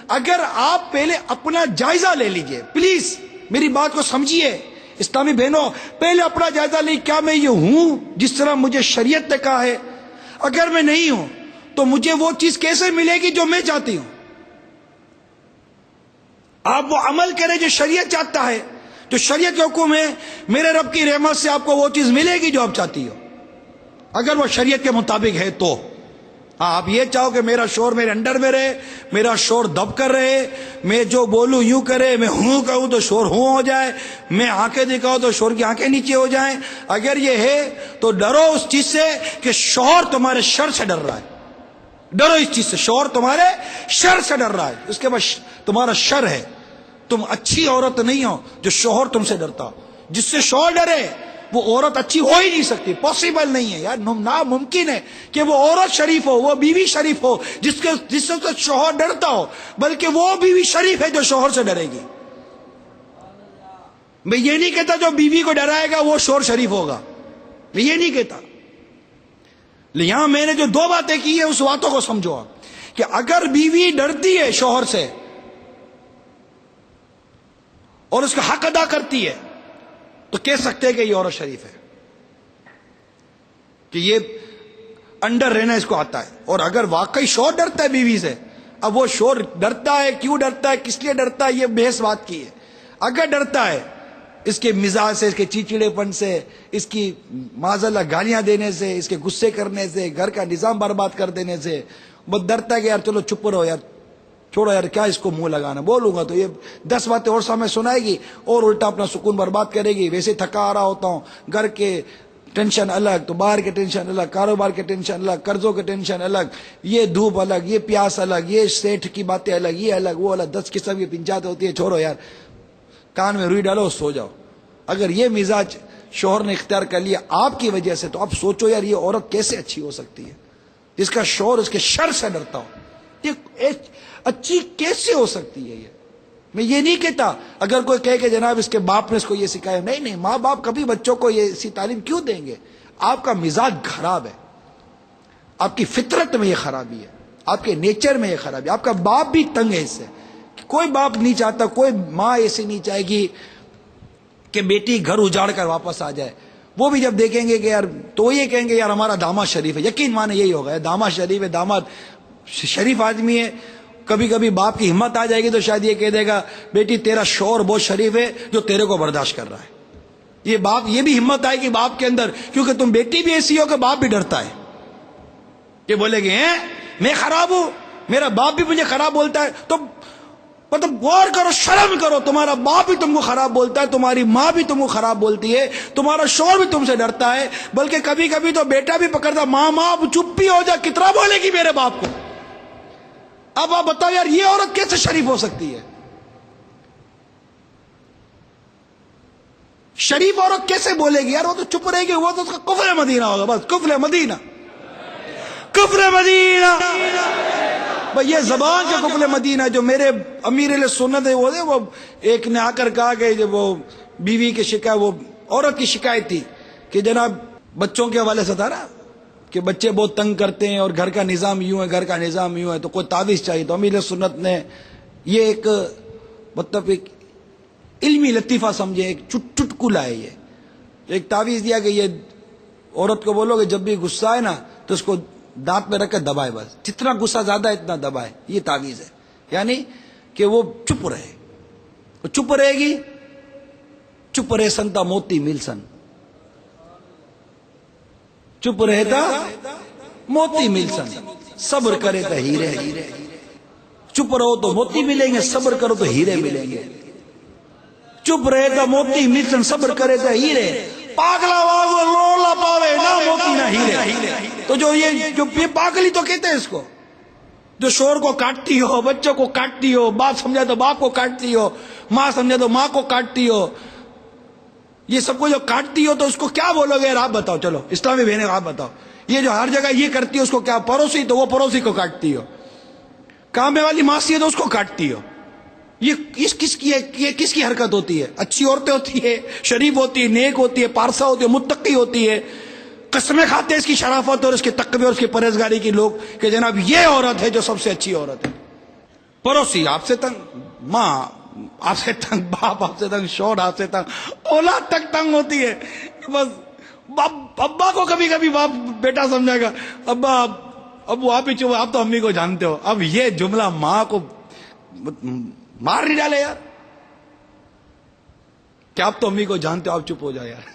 اگر آپ پہلے اپنا جائزہ لے لیجئے، پلیز میری بات کو سمجھیے اسلامی بہنوں، پہلے اپنا جائزہ لیں، کیا میں یہ ہوں جس طرح مجھے شریعت نے کہا ہے؟ اگر میں نہیں ہوں تو مجھے وہ چیز کیسے ملے گی جو میں چاہتی ہوں؟ آپ وہ عمل کریں جو شریعت چاہتا ہے، جو شریعت کا حکم ہے. میرے رب کی رحمت سے آپ کو وہ چیز ملے گی جو آپ چاہتی ہو، اگر وہ شریعت کے مطابق ہے تو. آپ یہ چاہو کہ میرا شوہر میرے انڈر میں رہے، میرا شوہر دب کر رہے، میں جو بولوں یوں کرے، میں ہوں کہوں تو شوہر ہوں ہو جائے، میں آنکھیں دکھاؤں تو شوہر کی آنکھیں نیچے ہو جائیں، اگر یہ ہے تو ڈرو اس چیز سے کہ شوہر تمہارے شر سے ڈر رہا ہے. ڈرو اس چیز سے، شوہر تمہارے شر سے ڈر رہا ہے، اس کے بعد تمہارا شر ہے. تم اچھی عورت نہیں ہو جو شوہر تم سے ڈرتا ہو. جس سے شوہر ڈرے وہ عورت اچھی ہو ہی نہیں سکتی، پاسبل نہیں ہے یار، ناممکن ہے کہ وہ عورت شریف ہو، وہ بیوی شریف ہو جس سے شوہر ڈرتا ہو، بلکہ وہ بیوی شریف ہے جو شوہر سے ڈرے گی. میں یہ نہیں کہتا جو بیوی کو ڈرائے گا وہ شوہر شریف ہوگا، میں یہ نہیں کہتا. یہاں میں نے جو دو باتیں کی ہیں اس باتوں کو سمجھو آپ کہ اگر بیوی ڈرتی ہے شوہر سے اور اس کا حق ادا کرتی ہے تو کہہ سکتے ہیں کہ یہ عورت شریف ہے، کہ یہ انڈر رہنا اس کو آتا ہے. اور اگر واقعی شوہر ڈرتا ہے بیوی سے، اب وہ شوہر ڈرتا ہے، کیوں ڈرتا ہے، کس لیے ڈرتا ہے، یہ بحث بات کی ہے. اگر ڈرتا ہے اس کے مزاج سے، اس کے چیچڑے پن سے، اس کی معاذاللہ گالیاں دینے سے، اس کے غصے کرنے سے، گھر کا نظام برباد کر دینے سے، بس ڈرتا ہے کہ یار چلو چپ رہو یار، چھوڑو یار، کیا اس کو منہ لگانا، بولوں گا تو یہ 10 باتیں اور سامنے سنائے گی اور الٹا اپنا سکون برباد کرے گی. ویسے تھکا آ رہا ہوتا ہوں، گھر کے ٹینشن الگ، تو باہر کے ٹینشن الگ، کاروبار کے ٹینشن الگ، قرضوں کے ٹینشن الگ، یہ دھوپ الگ، یہ پیاس الگ، یہ سیٹھ کی باتیں الگ، یہ الگ وہ الگ، 10 قسم کی پنچات ہوتی ہے. چھوڑو یار، کان میں روئی ڈالو، سو جاؤ. اگر یہ مزاج شوہر نے اختیار کر لیا آپ کی وجہ سے، تو اب سوچو یار یہ عورت کیسے اچھی ہو سکتی ہے جس کا شوہر اس کے شر سے ڈرتا ہو. یہ اچھی کیسے ہو سکتی ہے؟ یہ میں یہ نہیں کہتا اگر کوئی کہے کہ جناب اس کے باپ نے اس کو یہ سکھایا، نہیں، ماں باپ کبھی بچوں کو یہ ایسی تعلیم کیوں دیں گے؟ آپ کا مزاج خراب ہے، آپ کی فطرت میں یہ خرابی ہے، آپ کے نیچر میں یہ خرابی ہے. آپ کا باپ بھی تنگ ہے اس سے. کوئی باپ نہیں چاہتا، کوئی ماں ایسی نہیں چاہے گی کہ بیٹی گھر اجاڑ کر واپس آ جائے. وہ بھی جب دیکھیں گے کہ یار، تو یہ کہیں گے یار ہمارا داماد شریف ہے. یقین مانے یہی ہوگا، داماد شریف ہے، داماد شریف آدمی ہے. کبھی کبھی باپ کی ہمت آ جائے گی تو شاید یہ کہہ دے گا بیٹی تیرا شوہر بہت شریف ہے جو تیرے کو برداشت کر رہا ہے. یہ باپ، یہ بھی ہمت آئے گی باپ کے اندر، کیونکہ تم بیٹی بھی ایسی ہو کہ باپ بھی ڈرتا ہے کہ بولے گے میں خراب ہوں، میرا باپ بھی مجھے خراب بولتا ہے. تو مطلب غور کرو، شرم کرو. تمہارا باپ بھی تم کو خراب بولتا ہے، تمہاری ماں بھی تم کو خراب بولتی ہے، تمہارا شوہر بھی تم سے ڈرتا ہے، بلکہ کبھی کبھی تو بیٹا بھی پکڑتا، ماں چپ بھی ہو جا، کتنا بولے گی میرے باپ کو. اب آپ بتاؤ یار، یہ عورت کیسے شریف ہو سکتی ہے؟ شریف عورت کیسے بولے گی یار؟ وہ تو چپ رہے گی، وہ تو اس کا کفر مدینہ ہوگا، بس کفر مدینہ، کفر مدینہ. بھئی یہ زبان کا کفر مدینہ. جو میرے امیر علیہ سنت ہے وہ ایک نے آ کر کہا کہ جب وہ بیوی کی شکایت، وہ عورت کی شکایت تھی کہ جناب بچوں کے حوالے سے تھا نا کہ بچے بہت تنگ کرتے ہیں اور گھر کا نظام یوں ہے، گھر کا نظام یوں ہے، تو کوئی تعویذ چاہیے. تو امیر علیہ سنت نے یہ ایک مطلب ایک علمی لطیفہ سمجھے، ایک چٹکلا ہے، یہ ایک تعویذ دیا کہ یہ عورت کو بولو کہ جب بھی غصہ ہے نا تو اس کو دانت میں رکھ کے دبائے، بس جتنا غصہ زیادہ ہے اتنا دبائے. یہ تعویذ ہے، یعنی کہ وہ چپ رہے. وہ چپ رہے گی، چپ رہے سنتا موتی ملسن، چپ رہتا موتی ملسن، صبر کرے تو ہیرے. چپ رہو تو موتی ملیں گے، صبر کرو تو ہیرے ملیں گے. چپ رہے تو موتی ملسن، صبر کرے تو ہیرے. پاگلا واگو رولا پاوے، نہ موتی نہ ہیرے. تو جو یہ پاگلی تو کہتے ہیں اس کو، جو شور کو کاٹتی ہو، بچوں کو کاٹتی ہو، باپ سمجھا تو باپ کو کاٹتی ہو، ماں سمجھا تو ماں کو کاٹتی ہو، یہ سب کو جو کاٹتی ہو تو اس کو کیا بولو گے یار؟ آپ بتاؤ. چلو اسلامی بہنیں آپ بتاؤ، یہ جو ہر جگہ یہ کرتی ہے اس کو کیا؟ پڑوسی تو وہ پڑوسی کو کاٹتی ہو، کامے والی ماسی ہے تو اس کو کاٹتی ہو. یہ کس کی ہے؟ یہ کس کی حرکت ہوتی ہے؟ اچھی عورتیں ہوتی ہے، شریف ہوتی ہے، نیک ہوتی ہے، پارسا ہوتی ہے، متقی ہوتی ہے، قسمیں کھاتے ہیں اس کی شرافت اور اس کے تقوی اور اس کی پرہیزگاری کی لوگ کہ جناب یہ عورت ہے جو سب سے اچھی عورت ہے. پڑوسی آپ سے تنگ، ماں آپ سے تنگ، باپ آپ سے تنگ، شوہر آپ سے تنگ، اولاد تک تنگ ہوتی ہے. بس ابا کو کبھی کبھی باپ بیٹا سمجھے گا، ابو آپ ہی چپ، آپ تو امی کو جانتے ہو. اب یہ جملہ ماں کو مار نہیں ڈالے یار کہ آپ تو امی کو جانتے ہو، آپ چپ ہو جاؤ یار.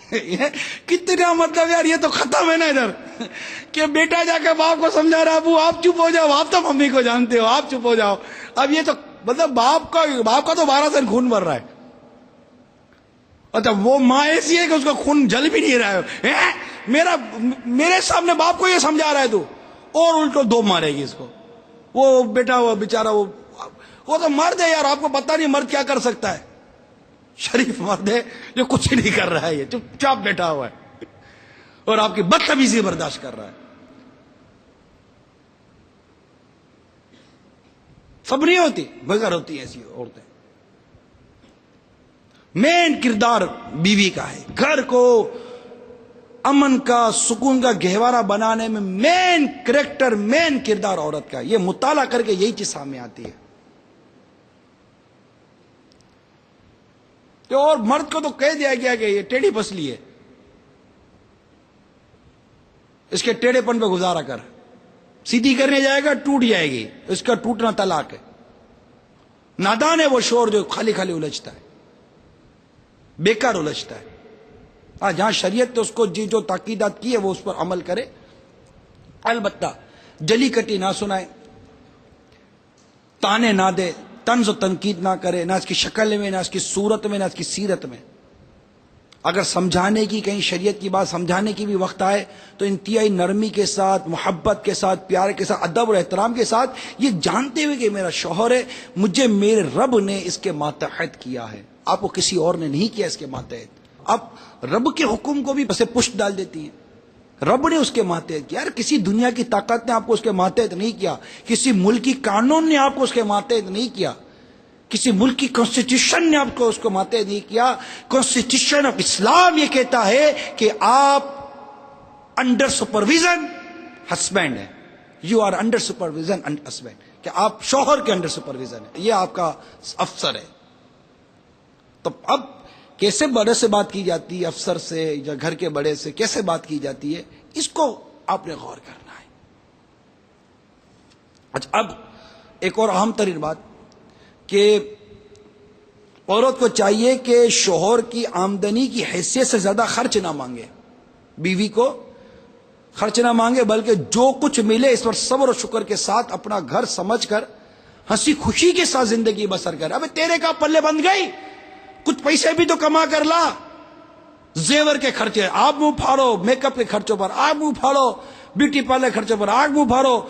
کتنا مطلب یار، یہ تو ختم ہے نا ادھر کہ بیٹا جا کے باپ کو سمجھا رہا، ابو آپ چپ ہو جاؤ، آپ تو ممی کو جانتے ہو، آپ چپ ہو جاؤ. اب یہ تو مطلب باپ کا تو 12 دن خون بھر رہا ہے. اچھا وہ ماں ایسی ہے کہ اس کا خون جل بھی نہیں رہا ہے. میرے سامنے باپ کو یہ سمجھا رہا ہے تو، اور الٹو دو مارے گی اس کو. وہ بیٹا وہ بیچارہ وہ تو مرد ہے یار، آپ کو پتہ نہیں مرد کیا کر سکتا ہے. شریف مرد ہے جو کچھ نہیں کر رہا ہے، یہ چپ چاپ بیٹھا ہوا ہے اور آپ کی بدتمیزی برداشت کر رہا ہے. سب نہیں ہوتی مگر ہوتی ایسی عورتیں. مین کردار بیوی کا ہے، گھر کو امن کا سکون کا گہوارہ بنانے میں مین کریکٹر، مین کردار عورت کا. یہ مطالعہ کر کے یہی چیز سامنے آتی ہے. اور مرد کو تو کہہ دیا گیا کہ یہ ٹیڑھی پسلی ہے، اس کے ٹیڑھے پن پہ گزارا کر، سیدھی کرنے جائے گا ٹوٹ جائے گی، اس کا ٹوٹنا طلاق ہے. نادان ہے وہ شور جو خالی خالی الجھتا ہے، بیکار الجھتا ہے. جہاں شریعت تو اس کو جو تاکیدات کی ہے وہ اس پر عمل کرے. البتہ جلی کٹی نہ سنائے، تانے نہ دے، طنز و تنقید نہ کرے، نہ اس کی شکل میں، نہ اس کی صورت میں، نہ اس کی سیرت میں. اگر سمجھانے کی، کہیں شریعت کی بات سمجھانے کی بھی وقت آئے تو انتہائی نرمی کے ساتھ، محبت کے ساتھ، پیار کے ساتھ، ادب اور احترام کے ساتھ، یہ جانتے ہوئے کہ میرا شوہر ہے، مجھے میرے رب نے اس کے ماتحت کیا ہے، آپ کو کسی اور نے نہیں کیا اس کے ماتحت. آپ رب کے حکم کو بھی بسے پشت ڈال دیتی ہیں. رب نے اس کے ماتحت کیا. یار کسی دنیا کی طاقت نے آپ کو اس کے ماتحت نہیں کیا، کسی ملک کی قانون نے آپ کو اس کے ماتحت نہیں کیا، کسی ملک کی کانسٹیٹیوشن نے آپ کو اس کو ماتحت نہیں کیا. کانسٹیٹیوشن آف اسلام یہ کہتا ہے کہ آپ انڈر سپرویژن ہسبینڈ ہیں، you are under supervision husband, کہ آپ شوہر کے انڈر سپرویژن ہے، یہ آپ کا افسر ہے. تو اب کیسے بڑے سے بات کی جاتی ہے، افسر سے یا گھر کے بڑے سے کیسے بات کی جاتی ہے، اس کو آپ نے غور کرنا ہے. اچھا اب ایک اور اہم ترین بات کہ عورت کو چاہیے کہ شوہر کی آمدنی کی حیثیت سے زیادہ خرچ نہ مانگے، بیوی کو خرچ نہ مانگے، بلکہ جو کچھ ملے اس پر صبر و شکر کے ساتھ اپنا گھر سمجھ کر ہنسی خوشی کے ساتھ زندگی بسر کر. ابے تیرے کا پلے بند گئی, کچھ پیسے بھی تو کما کر لا. زیور کے خرچے آپ منہ پھاڑو, میک اپ کے خرچوں پر آپ منہ پھاڑو, بیوٹی پارلر خرچوں پر آپ منہ پھاڑو,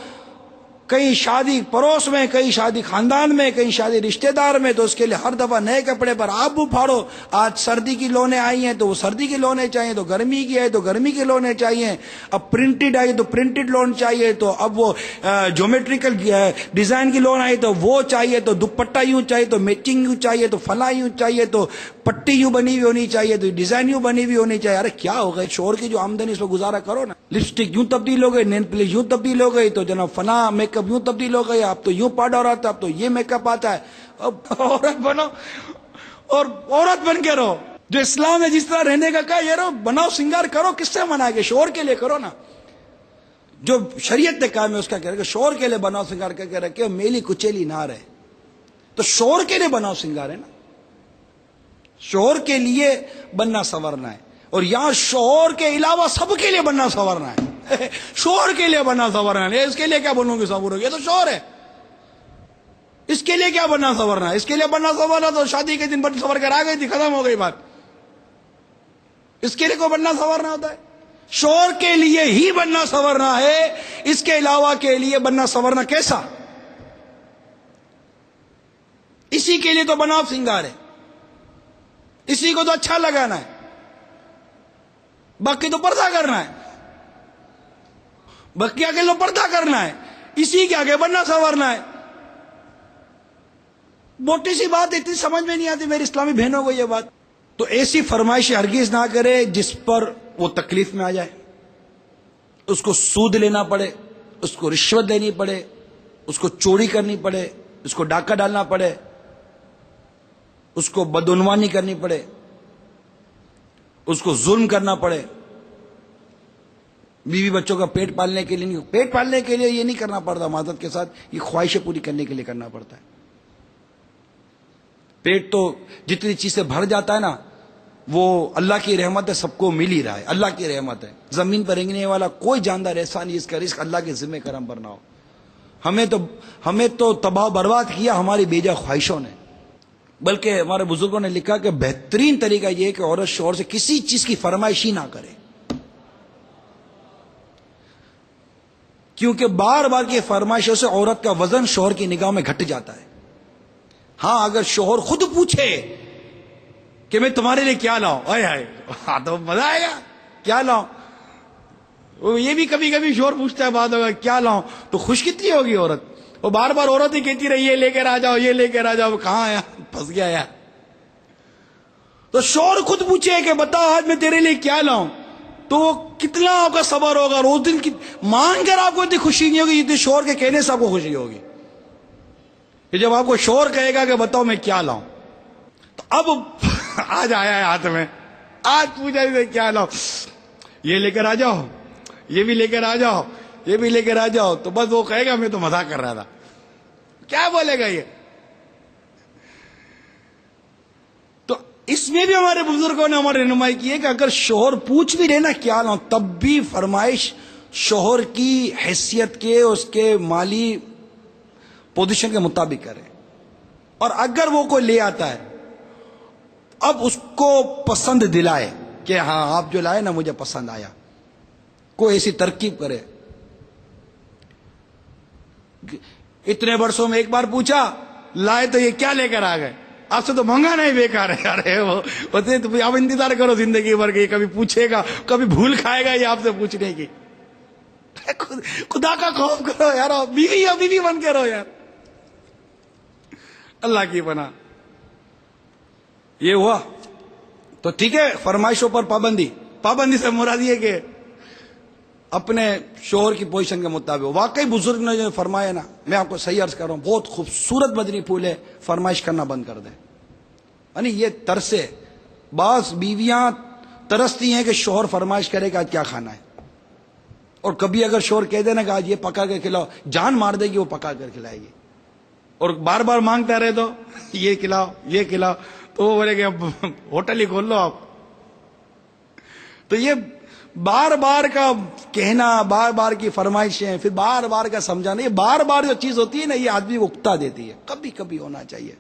کہیں شادی پڑوس میں, کہیں شادی خاندان میں, کہیں شادی رشتہ دار میں, تو اس کے لیے ہر دفعہ نئے کپڑے پر آپ منہ پھاڑو. آج سردی کی لونیں آئی ہیں تو وہ سردی کی لونیں چاہیے, تو گرمی کی ہے تو گرمی کی لونیں چاہیے, اب پرنٹڈ آئی تو پرنٹڈ لون چاہیے, تو اب وہ جیومیٹریکل ڈیزائن کی لون آئی تو وہ چاہیے, تو دوپٹہ یوں چاہیے, تو میچنگ یوں چاہیے, تو فلاں یوں چاہیے, تو پٹی یوں بنی ہوئی ہونی چاہیے, تو ڈیزائن یوں بنی ہوئی ہونی چاہیے. ارے کیا ہو گئے, شوہر کی جو آمدنی اس پہ گزارا کرو نا. لپسٹک یوں تبدیل ہو گئی, نیل پالش یوں تبدیل ہو گئی, تو جناب فلاں میک اپ یوں تبدیل ہو گئی, اب تو یوں پاؤڈر آتا ہے, اب تو یہ میک اپ آتا ہے. اب عورت بنو اور عورت بن کے رہو. جو اسلام نے جس طرح رہنے کا کہا, یہ رہو, بناؤ سنگار کرو. کس سے منائے گے؟ شوہر کے لیے کرو نا. جو شریعت نے کہا میں اس کا کہہ رہا کہ شوہر کے لیے بناؤ سنگار کر کے رکھے, میلی کچیلی نہ رہے. تو شوہر کے لیے بناؤ سنگار ہے نا, شوہر کے لیے بننا سنورنا ہے. اور یہاں شوہر کے علاوہ سب کے لیے بننا سنورنا ہے. شوہر کے لیے بننا سنورنا ہے, اس کے لیے کیا بنوں گے سنورو گے, یہ تو شوہر ہے. اس کے لیے کیا بننا سنورنا ہے, اس کے لیے بننا سنورنا تو شادی کے دن بن سنور کر آ گئی تھی, ختم ہو گئی بات. اس کے لیے کو بننا سنورنا ہوتا ہے. شوہر کے لیے ہی بننا سنورنا ہے, اس کے علاوہ کے لیے بننا سنورنا کیسا؟ اسی کے لیے تو بناؤ سنگار ہے, اسی کو تو اچھا لگانا ہے, باقی تو پردہ کرنا ہے, باقی آگے تو پردہ کرنا ہے, اسی کے آگے بننا سنورنا ہے. موٹی سی بات اتنی سمجھ میں نہیں آتی میری اسلامی بہنوں کو یہ بات. تو ایسی فرمائش ہرگز نہ کرے جس پر وہ تکلیف میں آ جائے, اس کو سود لینا پڑے, اس کو رشوت دینی پڑے, اس کو چوری کرنی پڑے, اس کو ڈاکہ ڈالنا پڑے, اس کو بدعنوانی کرنی پڑے, اس کو ظلم کرنا پڑے. بیوی بچوں کا پیٹ پالنے کے لیے نہیں, پیٹ پالنے کے لیے یہ نہیں کرنا پڑتا معذرت کے ساتھ, یہ خواہشیں پوری کرنے کے لیے کرنا پڑتا ہے. پیٹ تو جتنی چیز سے بھر جاتا ہے نا, وہ اللہ کی رحمت ہے, سب کو مل ہی رہا ہے, اللہ کی رحمت ہے. زمین پر رینگنے والا کوئی جاندار ایسا نہیں اس کا رزق اللہ کے ذمہ کرم پر نہ ہو. ہمیں تو تباہ برباد کیا ہماری بیجا خواہشوں نے. بلکہ ہمارے بزرگوں نے لکھا کہ بہترین طریقہ یہ ہے کہ عورت شوہر سے کسی چیز کی فرمائش ہی نہ کرے, کیونکہ بار بار کی فرمائشوں سے عورت کا وزن شوہر کی نگاہ میں گھٹ جاتا ہے. ہاں اگر شوہر خود پوچھے کہ میں تمہارے لیے کیا لاؤں, ہاں تو مزہ آئے گا, کیا لاؤں. یہ بھی کبھی کبھی شوہر پوچھتا ہے بات ہوگا کیا لاؤں, تو خوش کتنی ہوگی عورت. وہ بار بار عورت ہی کہتی رہی یہ لے کر آ جاؤ, یہ لے کر آ جاؤ, کہاں آیا, پھنس گیا یار. تو شوہر خود پوچھے کہ بتاؤ آج میں تیرے لیے کیا لاؤں, تو وہ کتنا آپ کا صبر ہوگا. اور اس دن مان کر آپ کو اتنی خوشی نہیں ہوگی جتنی شوہر کے کہنے سے آپ کو خوشی ہوگی. کہ جب آپ کو شوہر کہے گا کہ بتاؤ میں کیا لاؤں, تو اب آج آیا ہے ہاتھ میں, آج پوچھا کیا لاؤں, یہ لے کر آ جاؤ, یہ بھی لے کر آ جاؤ, یہ بھی لے کر آ جاؤ, تو بس وہ کہے گا میں تو مزاق کر رہا تھا. کیا بولے گا یہ؟ تو اس میں بھی ہمارے بزرگوں نے ہماری رہنمائی کی ہے کہ اگر شوہر پوچھ بھی لینا کیا لاؤں, تب بھی فرمائش شوہر کی حیثیت کے, اس کے مالی پوزیشن کے مطابق کرے. اور اگر وہ کوئی لے آتا ہے, اب اس کو پسند دلائے کہ ہاں آپ جو لائے نا مجھے پسند آیا. کوئی ایسی ترکیب کرے, اتنے برسوں میں ایک بار پوچھا لائے تو یہ کیا لے کر آ گئے, آپ سے تو مہنگا نہیں بیکار ہے. ارے وہ آپ انتظار کرو زندگی بھر کے, کبھی پوچھے گا, کبھی بھول کھائے گا یہ آپ سے پوچھنے کی. خدا کا خوف کرو یار, بیوی یا بیوی بن کے رہو یار, اللہ کی پناہ. یہ ہوا تو ٹھیک ہے, فرمائشوں پر پابندی سے مراد یہ کہ اپنے شوہر کی پوزیشن کے مطابق. واقعی بزرگ نے جو فرمایا نا, میں آپ کو صحیح عرض کر رہا ہوں, بہت خوبصورت مدنی پھول ہے, فرمائش کرنا بند کر دیں. یعنی یہ ترسے, بعض بیویاں ترستی ہیں کہ شوہر فرمائش کرے کہ آج کیا کھانا ہے, اور کبھی اگر شوہر کہہ دینا کہ آج یہ پکا کر کھلاؤ, جان مار دے گی وہ پکا کر کھلائے گی. اور بار بار مانگتا رہے تو یہ کھلاؤ یہ کھلاؤ, تو وہ بولے کہ اب ہوٹل ہی کھول لو آپ. تو یہ بار بار کا کہنا، بار بار کی فرمائشیں، پھر بار بار کا سمجھانا، یہ بار بار جو چیز ہوتی ہے نا، یہ آدمی کو اکتا دیتی ہے. کبھی کبھی ہونا چاہیے.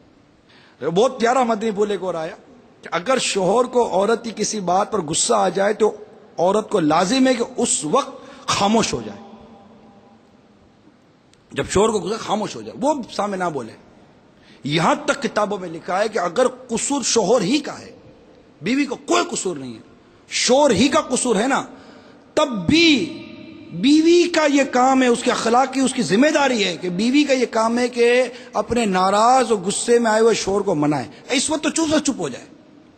بہت پیارا مدنی پھول ایک اور آیا کہ اگر شوہر کو عورت کی کسی بات پر غصہ آ جائے تو عورت کو لازم ہے کہ اس وقت خاموش ہو جائے. جب شوہر کو غصہ، خاموش ہو جائے، وہ سامنے نہ بولے. یہاں تک کتابوں میں لکھا ہے کہ اگر قصور شوہر ہی کا ہے، بیوی کو کوئی قصور نہیں ہے، شوہر ہی کا قصور ہے نا، تب بھی بیوی کا یہ کام ہے، اس کے اخلاق کی اس کی ذمہ داری ہے کہ بیوی کا یہ کام ہے کہ اپنے ناراض اور غصے میں آئے ہوئے شوہر کو منائے. اس وقت تو چپ ہو جائے،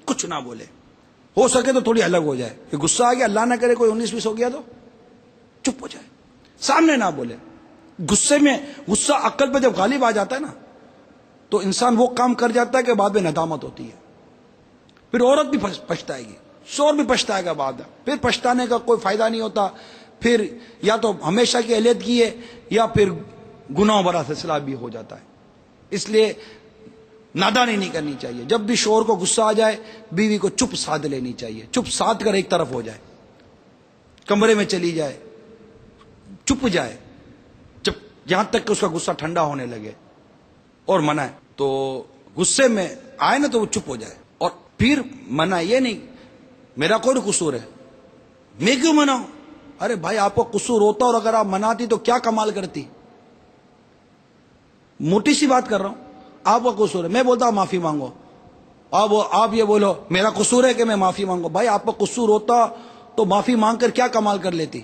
کچھ نہ بولے. ہو سکے تو تھوڑی الگ ہو جائے کہ غصہ آ گیا، اللہ نہ کرے کوئی 19-20 ہو گیا تو چپ ہو جائے، سامنے نہ بولے. غصے میں، غصہ عقل پہ جب غالب آ جاتا ہے نا تو انسان وہ کام کر جاتا ہے کہ بعد میں ندامت ہوتی ہے. پھر عورت بھی پچھتائے گی، شوہر بھی پچھتائے گا بعد میں. پھر پچھتانے کا کوئی فائدہ نہیں ہوتا. پھر یا تو ہمیشہ کی علیحدگی ہے یا پھر گناہ برا سلسلہ بھی ہو جاتا ہے. اس لیے نادانی نہیں کرنی چاہیے. جب بھی شوہر کو غصہ آ جائے بیوی کو چپ سادھ لینی چاہیے. چپ سادھ کر ایک طرف ہو جائے، کمرے میں چلی جائے، چپ جائے جب یہاں تک کہ اس کا غصہ ٹھنڈا ہونے لگے اور منائے. تو غصے میں آئے نا تو وہ چپ ہو جائے. اور پھر منائے، یہ نہیں میرا کوئی قصور ہے میں کیوں مناؤں. ارے بھائی آپ کو قصور ہوتا اور اگر آپ مناتی تو کیا کمال کرتی. موٹی سی بات کر رہا ہوں. آپ کا قصور ہے، میں بولتا ہوں معافی مانگو. آپ یہ بولو میرا قصور ہے کہ میں معافی مانگو. بھائی آپ کا قصور ہوتا تو معافی مانگ کر کیا کمال کر لیتی.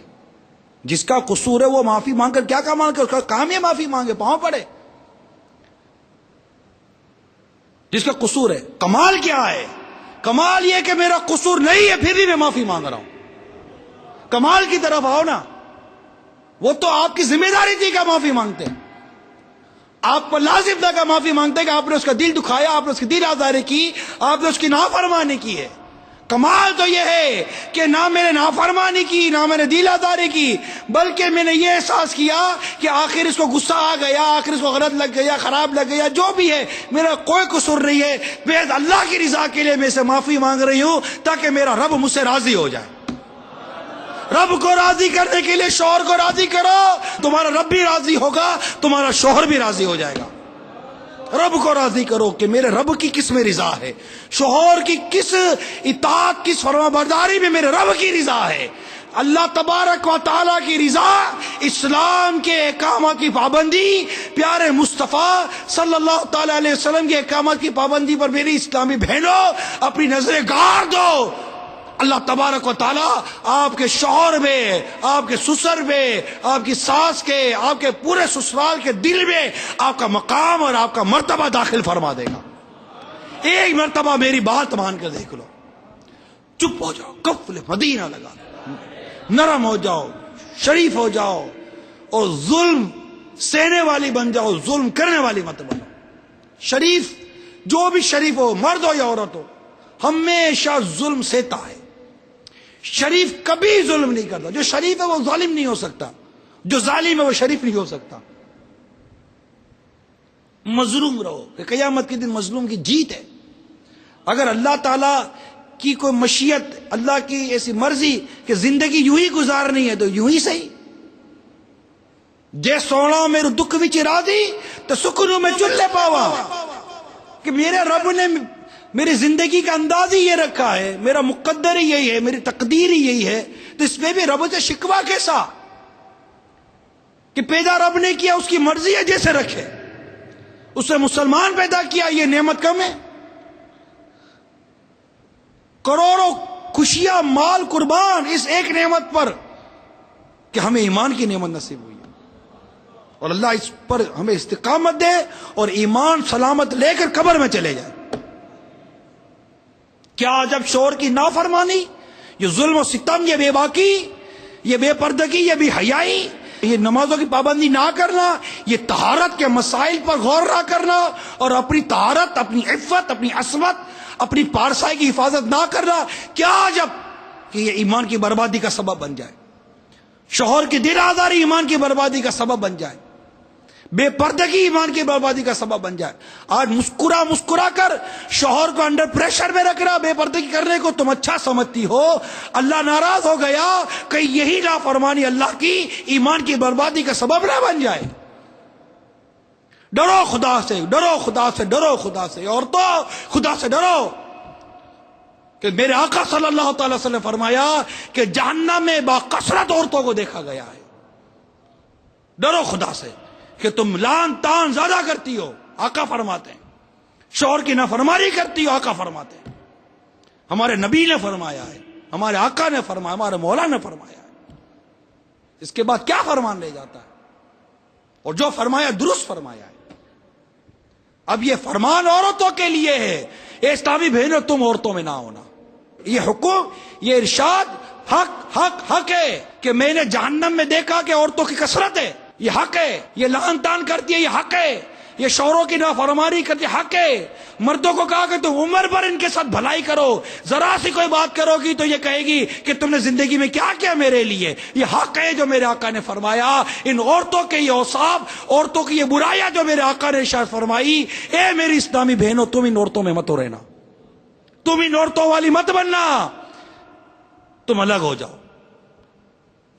جس کا قصور ہے وہ معافی مانگ کر کیا کمال کر، اس کا کام یہ معافی مانگے، پاؤں پڑے. جس کا قصور ہے، کمال کیا ہے؟ کمال یہ کہ میرا قصور نہیں ہے پھر بھی میں معافی مانگ رہا ہوں. کمال کی طرف آؤ نا. وہ تو آپ کی ذمہ داری تھی کہ معافی مانگتے، آپ پر لازم تھا کہ معافی مانگتے کہ آپ نے اس کا دل دکھایا، آپ نے اس کی دل آزاری کی، آپ نے اس کی نافرمانی کی ہے. کمال تو یہ ہے کہ نہ میں نے نافرمانی کی، نہ میں نے دل آزاری کی، بلکہ میں نے یہ احساس کیا کہ آخر اس کو غصہ آ گیا، آخر اس کو غلط لگ گیا، خراب لگ گیا، جو بھی ہے میرا کوئی قصور نہیں ہے. بس اللہ کی رضا کے لیے میں سے معافی مانگ رہی ہوں تاکہ میرا رب مجھ سے راضی ہو جائے. رب کو راضی کرنے کے لیے شوہر کو راضی کرو، تمہارا رب بھی راضی ہوگا، تمہارا شوہر بھی راضی ہو جائے گا. رب کو راضی کرو کہ میرے رب کی کس میں رضا ہے، شوہر کی کس اطاعت، کس فرما برداری میں میرے رب کی رضا ہے. اللہ تبارک و تعالیٰ کی رضا، اسلام کے احکامات کی پابندی، پیارے مصطفیٰ صلی اللہ تعالی علیہ وسلم کے احکامات کی پابندی پر میری اسلامی بہنوں اپنی نظریں گار دو. اللہ تبارک و تعالیٰ آپ کے شوہر میں، آپ کے سسر میں، آپ کی ساس کے، آپ کے پورے سسرال کے دل میں آپ کا مقام اور آپ کا مرتبہ داخل فرما دے گا. ایک مرتبہ میری بات مان کر دیکھ لو. چپ ہو جاؤ، کفل مدینہ لگا لو، نرم ہو جاؤ، شریف ہو جاؤ اور ظلم سہنے والی بن جاؤ، ظلم کرنے والی مت بنو. شریف جو بھی شریف ہو، مرد ہو یا عورت ہو، ہمیشہ ظلم سہتا ہے. شریف کبھی ظلم نہیں کرتا. جو شریف ہے وہ ظالم نہیں ہو سکتا، جو ظالم ہے وہ شریف نہیں ہو سکتا. مظلوم رہو کہ قیامت کے دن مظلوم کی جیت ہے. اگر اللہ تعالیٰ کی کوئی مشیت، اللہ کی ایسی مرضی کہ زندگی یوں ہی گزارنی ہے تو یوں ہی صحیح. جے سونا میرے دکھ وچ راضی تو سکھنوں میں چلے پاوا. کہ میرے رب نے میری زندگی کا انداز ہی یہ رکھا ہے، میرا مقدر ہی یہی ہے، میری تقدیر ہی یہی ہے، تو اس میں بھی رب سے شکوہ کیسا؟ کہ پیدا رب نے کیا، اس کی مرضی ہے جیسے رکھے. اس نے مسلمان پیدا کیا، یہ نعمت کم ہے؟ کروڑوں خوشیاں، مال قربان اس ایک نعمت پر کہ ہمیں ایمان کی نعمت نصیب ہوئی ہے. اور اللہ اس پر ہمیں استقامت دے اور ایمان سلامت لے کر قبر میں چلے جائے. کیا جب شوہر کی نافرمانی، یہ ظلم و ستم، یہ بے باکی، یہ بے پردگی، یہ بے حیائی، یہ نمازوں کی پابندی نہ کرنا، یہ طہارت کے مسائل پر غور نہ کرنا اور اپنی طہارت، اپنی عفت، اپنی عصمت، اپنی پارسائی کی حفاظت نہ کرنا، کیا جب کہ یہ ایمان کی بربادی کا سبب بن جائے. شوہر کی دل آزاری ایمان کی بربادی کا سبب بن جائے. بے پردگی ایمان کی بربادی کا سبب بن جائے. آج مسکرا کر شوہر کو انڈر پریشر میں رکھ رہا بے پردگی کرنے کو تم اچھا سمجھتی ہو. اللہ ناراض ہو گیا کہ یہی نافرمانی اللہ کی ایمان کی بربادی کا سبب نہ بن جائے. ڈرو خدا سے، ڈرو خدا سے، ڈرو خدا سے. عورتوں خدا سے ڈرو کہ میرے آقا صلی اللہ تعالی وسلم نے فرمایا کہ جہنم میں باکثرت عورتوں کو دیکھا گیا ہے. ڈرو خدا سے کہ تم لان تان زیادہ کرتی ہو. آقا فرماتے ہیں شوہر کی نافرمانی کرتی ہو. آقا فرماتے ہیں ہمارے نبی نے فرمایا ہے، ہمارے آقا نے فرمایا، ہمارے مولا نے فرمایا ہے. اس کے بعد کیا فرمان لے جاتا ہے؟ اور جو فرمایا درست فرمایا ہے. اب یہ فرمان عورتوں کے لیے ہے. اے اسلامی بہنوں تم عورتوں میں نہ ہونا. یہ حکم، یہ ارشاد حق ہے کہ میں نے جہنم میں دیکھا کہ عورتوں کی کثرت ہے. یہ حق ہے. یہ لعن تان کرتی ہے، یہ حق ہے. یہ شوہروں کی نافرمانی کرتی ہے، حق ہے. مردوں کو کہا کہ تم عمر پر ان کے ساتھ بھلائی کرو. ذرا سی کوئی بات کرو گی تو یہ کہے گی کہ تم نے زندگی میں کیا کیا میرے لیے. یہ حق ہے جو میرے آقا نے فرمایا. ان عورتوں کے یہ اوصاف، عورتوں کی یہ برائیاں جو میرے آقا نے ارشاد فرمائی، اے میری اسلامی بہنوں تم ان عورتوں میں مت رہنا. تم ان عورتوں والی مت بننا. تم الگ ہو جاؤ،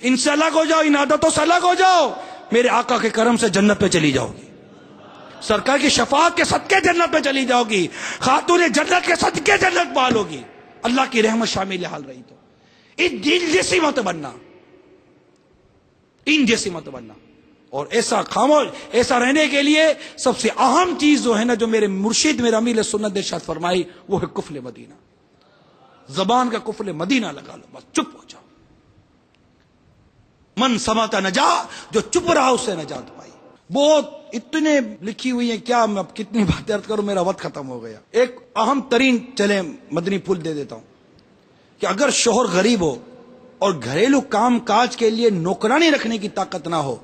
ان سے الگ ہو جاؤ، ان عادتوں سے الگ ہو جاؤ. میرے آقا کے کرم سے جنت پہ چلی جاؤ گی. سرکار کی شفاعت کے صدقے جنت پہ چلی جاؤ گی. خاتون جنت کے صدقے جنت پالو گی. اللہ کی رحمت شامل حال رہی تو ان جیسی مت بننا، ان جیسی مت بننا. اور ایسا خاموش، ایسا رہنے کے لیے سب سے اہم چیز جو ہے نا، جو میرے مرشد میرے امیر سنت نے ارشاد فرمائی، وہ ہے کفل مدینہ. زبان کا کفل مدینہ لگا لو، بس چپ ہو جاؤ. من سماتا نجا، جو چپ رہا اس سے نجات پائی. بہت اتنے لکھی ہوئی ہیں، کیا میں اب کتنی باتیں عرض کروں، میرا وقت ختم ہو گیا. ایک اہم ترین چلے مدنی پھول دے دیتا ہوں کہ اگر شوہر غریب ہو اور گھریلو کام کاج کے لیے نوکرانی رکھنے کی طاقت نہ ہو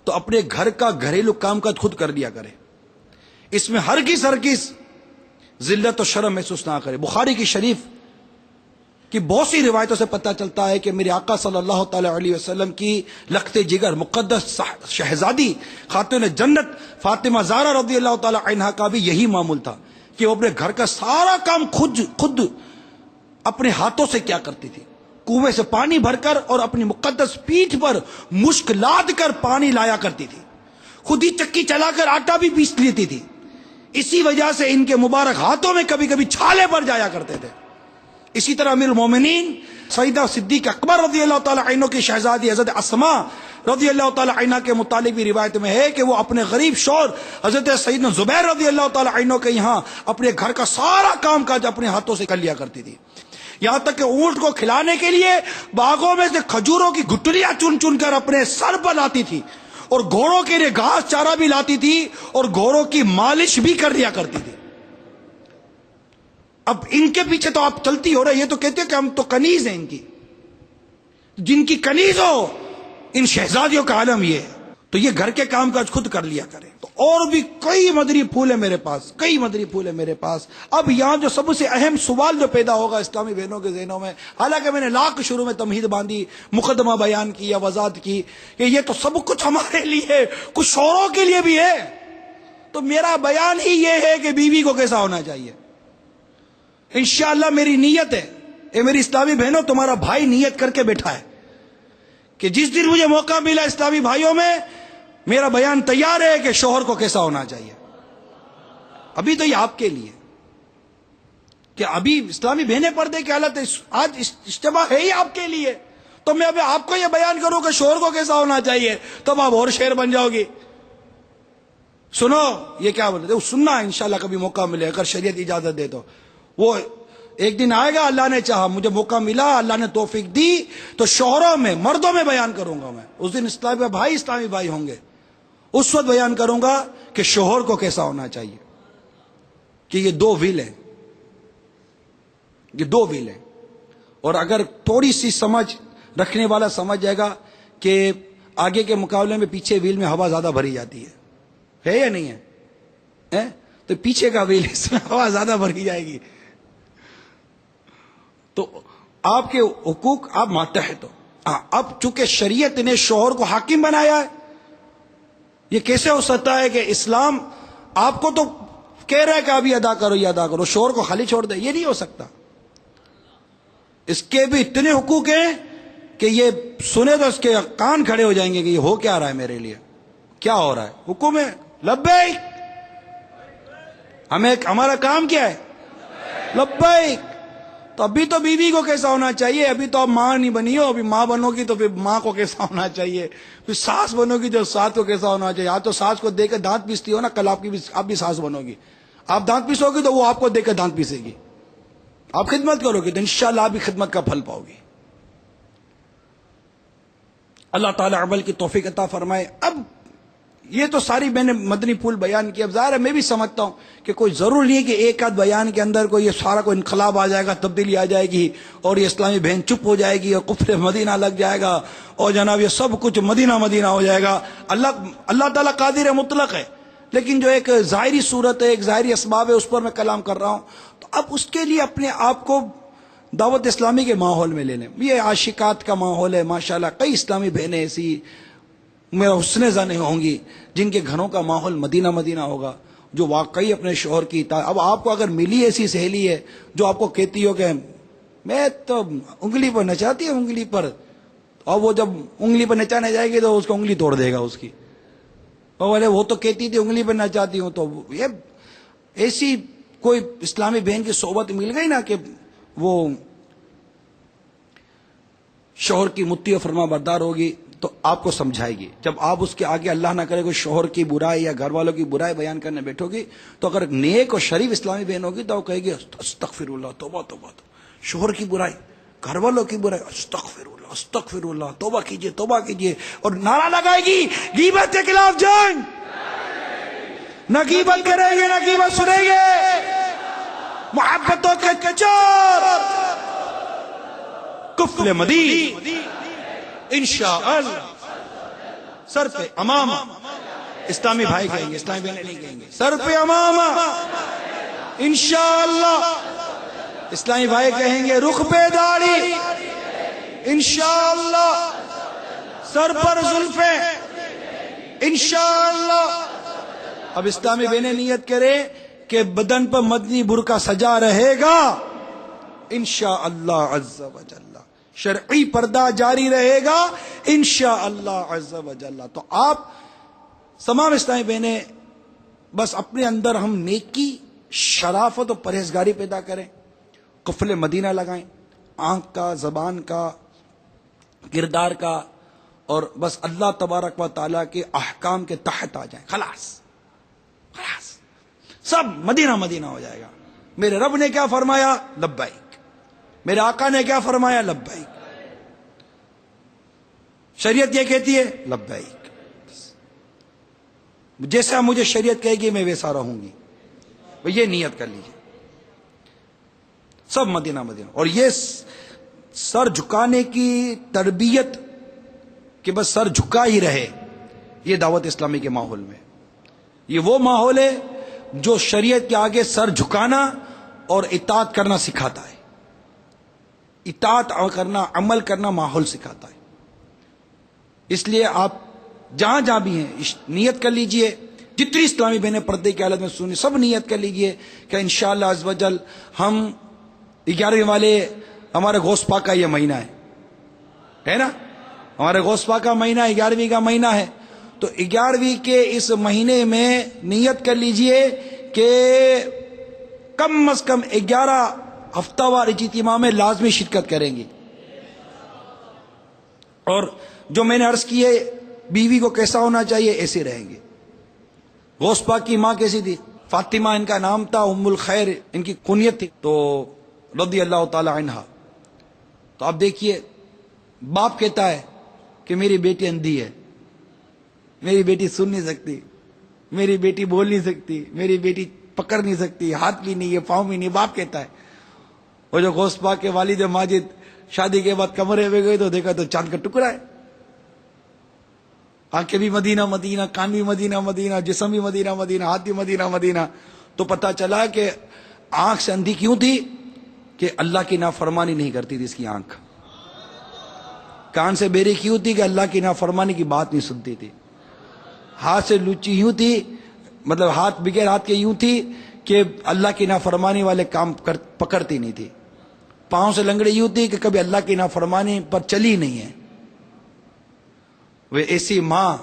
تو اپنے گھر کا گھریلو کام کاج خود کر لیا کرے. اس میں ہرگز ذلت و شرم محسوس نہ کرے. بخاری کی شریف کی بہت سی روایتوں سے پتہ چلتا ہے کہ میرے آقا صلی اللہ تعالی علیہ وسلم کی لخت جگر مقدس شہزادی خاتون جنت فاطمہ زہرا رضی اللہ تعالی عنہا کا بھی یہی معمول تھا کہ وہ اپنے گھر کا سارا کام خود اپنے ہاتھوں سے کیا کرتی تھی. کنویں سے پانی بھر کر اور اپنی مقدس پیٹھ پر مشک لاد کر پانی لایا کرتی تھی. خود ہی چکی چلا کر آٹا بھی پیس لیتی تھی. اسی وجہ سے ان کے مبارک ہاتھوں میں کبھی کبھی چھالے پڑ جایا کرتے تھے. اسی طرح امیر المومنین سیدہ صدیق اکبر رضی اللہ تعالی عنہ کی شہزادی حضرت اسما رضی اللہ تعالی عنہ کے متعلق بھی روایت میں ہے کہ وہ اپنے غریب شوہر حضرت سیدنا زبیر رضی اللہ تعالی عنہ کے یہاں اپنے گھر کا سارا کام کاج اپنے ہاتھوں سے کر لیا کرتی تھی. یہاں تک کہ اونٹ کو کھلانے کے لیے باغوں میں سے کھجوروں کی گٹلیاں چن چن کر اپنے سر پر لاتی تھی اور گھوڑوں کے لیے گھاس چارہ بھی لاتی تھی اور گھوڑوں کی مالش بھی کر لیا کرتی تھی. اب ان کے پیچھے تو آپ چلتی ہو رہے، یہ تو کہتے ہیں کہ ہم تو کنیز ہیں ان کی. جن کی کنیز ہو ان شہزادیوں کا عالم یہ ہے. تو یہ گھر کے کام کاج خود کر لیا کریں. تو اور بھی کئی مدری پھول ہیں میرے پاس، کئی مدری پھول ہیں میرے پاس. اب یہاں جو سب سے اہم سوال جو پیدا ہوگا اسلامی بہنوں کے ذہنوں میں، حالانکہ میں نے لاکھ شروع میں تمہید باندھی، مقدمہ بیان کی یا وضاحت کی کہ یہ تو سب کچھ ہمارے لیے، کچھ شوہروں کے لیے بھی ہے. تو میرا بیان ہی یہ ہے کہ بیوی کو کیسا ہونا چاہیے. انشاءاللہ میری نیت ہے، اے میری اسلامی بہنوں، تمہارا بھائی نیت کر کے بیٹھا ہے کہ جس دن مجھے موقع ملا اسلامی بھائیوں میں، میرا بیان تیار ہے کہ شوہر کو کیسا ہونا چاہیے. ابھی تو یہ آپ کے لیے کہ ابھی اسلامی بہنیں پردے کی حالت ہے، آج اجتماع ہے ہی آپ کے لیے. تو میں ابھی آپ کو یہ بیان کروں کہ شوہر کو کیسا ہونا چاہیے، تب آپ اور شعر بن جاؤ گی. سنو یہ کیا بولتے ہیں، سننا انشاءاللہ کبھی موقع ملے اگر شریعت اجازت دے تو. وہ ایک دن آئے گا، اللہ نے چاہا، مجھے موقع ملا، اللہ نے توفیق دی تو شوہروں میں، مردوں میں بیان کروں گا. میں اس دن اسلامی بھائی ہوں گے، اس وقت بیان کروں گا کہ شوہر کو کیسا ہونا چاہیے. کہ یہ دو ویل ہیں، یہ دو ویل ہیں. اور اگر تھوڑی سی سمجھ رکھنے والا سمجھ جائے گا کہ آگے کے مقابلے میں پیچھے ویل میں ہوا زیادہ بھری جاتی ہے یا نہیں ہے؟ تو پیچھے کا ویل اس میں ہوا زیادہ بھری جائے گی. تو آپ کے حقوق آپ ماتحت ہو. اب چونکہ شریعت نے شوہر کو حاکم بنایا ہے یہ کیسے ہو سکتا ہے کہ اسلام آپ کو تو کہہ رہا ہے کہ ابھی ادا کرو یہ ادا کرو، شور کو خالی چھوڑ دے؟ یہ نہیں ہو سکتا. اس کے بھی اتنے حقوق ہیں کہ یہ سنے تو اس کے کان کھڑے ہو جائیں گے کہ یہ ہو کیا رہا ہے میرے لیے، کیا ہو رہا ہے. حکم ہے لبیک، ہمارا کام کیا ہے لبیک. تو ابھی تو بیوی کو کیسا ہونا چاہیے؟ ابھی تو آپ ماں نہیں بنی ہو، ابھی ماں بنو گی تو پھر ماں کو کیسا ہونا چاہیے، پھر ساس بنو گی جو ساس کو کیسا ہونا چاہیے. آپ تو ساس کو دے کے دانت پیستی ہو نا، کل آپ بھی ساس بنو گی. آپ دانت پیسو گی تو وہ آپ کو دے کے دانت پیسے گی. آپ خدمت کرو گے تو انشاءاللہ آپ بھی خدمت کا پھل پاؤ گی. اللہ تعالیٰ عمل کی توفیق عطا فرمائے. اب یہ تو ساری میں نے مدنی پھول بیان کیا. اب ظاہر ہے میں بھی سمجھتا ہوں کہ کوئی ضرور نہیں ہے کہ ایک آدھ بیان کے اندر کوئی یہ سارا کوئی انقلاب آ جائے گا، تبدیلی آ جائے گی اور یہ اسلامی بہن چپ ہو جائے گی اور کفر مدینہ لگ جائے گا اور جناب یہ سب کچھ مدینہ مدینہ ہو جائے گا. اللہ تعالیٰ قادر مطلق ہے، لیکن جو ایک ظاہری صورت ہے، ایک ظاہری اسباب ہے، اس پر میں کلام کر رہا ہوں. تو اب اس کے لیے اپنے آپ کو دعوت اسلامی کے ماحول میں لے لیں. یہ عاشقات کا ماحول ہے ماشاءاللہ. کئی اسلامی بہنیں ایسی میرا حسن زن ہوں گی جن کے گھروں کا ماحول مدینہ مدینہ ہوگا، جو واقعی اپنے شوہر کی اطاعت. اب آپ کو اگر ملی ایسی سہیلی ہے جو آپ کو کہتی ہو کہ میں تو انگلی پر نچاتی ہوں انگلی پر، اور وہ جب انگلی پر نچانے جائے گی تو اس کو انگلی توڑ دے گا اس کی. بولے وہ تو کہتی تھی انگلی پر نچاتی ہوں. تو یہ ایسی کوئی اسلامی بہن کی صحبت مل گئی نا کہ وہ شوہر کی مطیع و فرما بردار ہوگی تو آپ کو سمجھائے گی. جب آپ اس کے آگے اللہ نہ کرے کوئی شوہر کی برائی یا گھر والوں کی برائی بیان کرنے بیٹھو گی تو اگر نیک اور شریف اسلامی بہن ہوگی تو وہ کہے گی استغفر اللہ، توبہ توبہ. شوہر کی برائی، گھر والوں کی برائی، استغفر اللہ استغفر اللہ، توبہ کیجئے توبہ کیجئے. اور نعرہ لگائے گی غیبت کے خلاف جنگ، نہ غیبت کریں گے نہ غیبت سنیں گے، محبتوں کے چار کفل مدین انشاءاللہ. سر پہ امامہ اسلامی بھائی کہیں گے، اسلامی بہنیں نہیں کہیں گے. سر پہ امامہ انشاءاللہ اسلامی بھائی کہیں گے. رخ پہ داڑھی انشاءاللہ، سر پر زلفیں انشاءاللہ. اب اسلامی بہنیں نیت کرے کہ بدن پر مدنی برقع سجا رہے گا انشاءاللہ عز و جل، شرعی پردہ جاری رہے گا انشاءاللہ عز و جل. تو آپ تمام اسلامی بہنیں بس اپنے اندر ہم نیکی، شرافت اور پرہیزگاری پیدا کریں، قفل مدینہ لگائیں، آنکھ کا، زبان کا، کردار کا، اور بس اللہ تبارک و تعالیٰ کے احکام کے تحت آ جائیں. خلاص سب مدینہ مدینہ ہو جائے گا. میرے رب نے کیا فرمایا؟ لبیک. میرے آقا نے کیا فرمایا؟ لبیک. شریعت یہ کہتی ہے لبیک. جیسا مجھے شریعت کہے گی میں ویسا رہوں گی. یہ نیت کر لیجیے سب مدینہ مدینہ. اور یہ سر جھکانے کی تربیت کہ بس سر جھکا ہی رہے، یہ دعوت اسلامی کے ماحول میں یہ وہ ماحول ہے جو شریعت کے آگے سر جھکانا اور اطاعت کرنا سکھاتا ہے. اطاعت کرنا، عمل کرنا ماحول سکھاتا ہے. اس لیے آپ جہاں جہاں بھی ہیں نیت کر لیجئے. جتنی اسلامی بہنیں پردے کی حالت میں سنی سب نیت کر لیجئے کہ انشاءاللہ عز و جل ہم 11ویں والے ہمارے غوث پاک کا یہ مہینہ ہے نا، ہمارے غوث پاک کا مہینہ 11ویں کا مہینہ ہے. تو 11ویں کے اس مہینے میں نیت کر لیجئے کہ کم از کم 11 ہفتہ وار اجتماع میں لازمی شرکت کریں گی. اور جو میں نے عرض کی ہے بیوی کو کیسا ہونا چاہیے، ایسے رہیں گے. غوث پاک کی ماں کیسی تھی؟ فاطمہ ان کا نام تھا، ام الخیر ان کی کنیت تھی، تو رضی اللہ تعالی عنہا. تو آپ دیکھیے باپ کہتا ہے کہ میری بیٹی اندھی ہے، میری بیٹی سن نہیں سکتی، میری بیٹی بول نہیں سکتی، میری بیٹی پکڑ نہیں سکتی، ہاتھ بھی نہیں ہے، پاؤں بھی نہیں. باپ کہتا ہے. وہ جو غوث پاک کے والد ماجد شادی کے بعد کمرے میں گئے تو دیکھا تو چاند کا ٹکڑا ہے. آنکھیں بھی مدینہ مدینہ، کان بھی مدینہ مدینہ، جسم بھی مدینہ مدینہ، ہاتھ بھی مدینہ مدینہ. تو پتہ چلا کہ آنکھ سے اندھی کیوں تھی؟ کہ اللہ کی نافرمانی نہیں کرتی تھی اس کی آنکھ. کان سے بہری کیوں تھی؟ کہ اللہ کی نافرمانی کی بات نہیں سنتی تھی. ہاتھ سے لچی یوں تھی، مطلب ہاتھ بغیر ہاتھ کے یوں تھی کہ اللہ کی نافرمانی والے کام پکڑتی نہیں تھی. پاؤں سے لنگڑی یوں تھی کہ کبھی اللہ کی نافرمانی پر چلی نہیں ہے. وہ ایسی ماں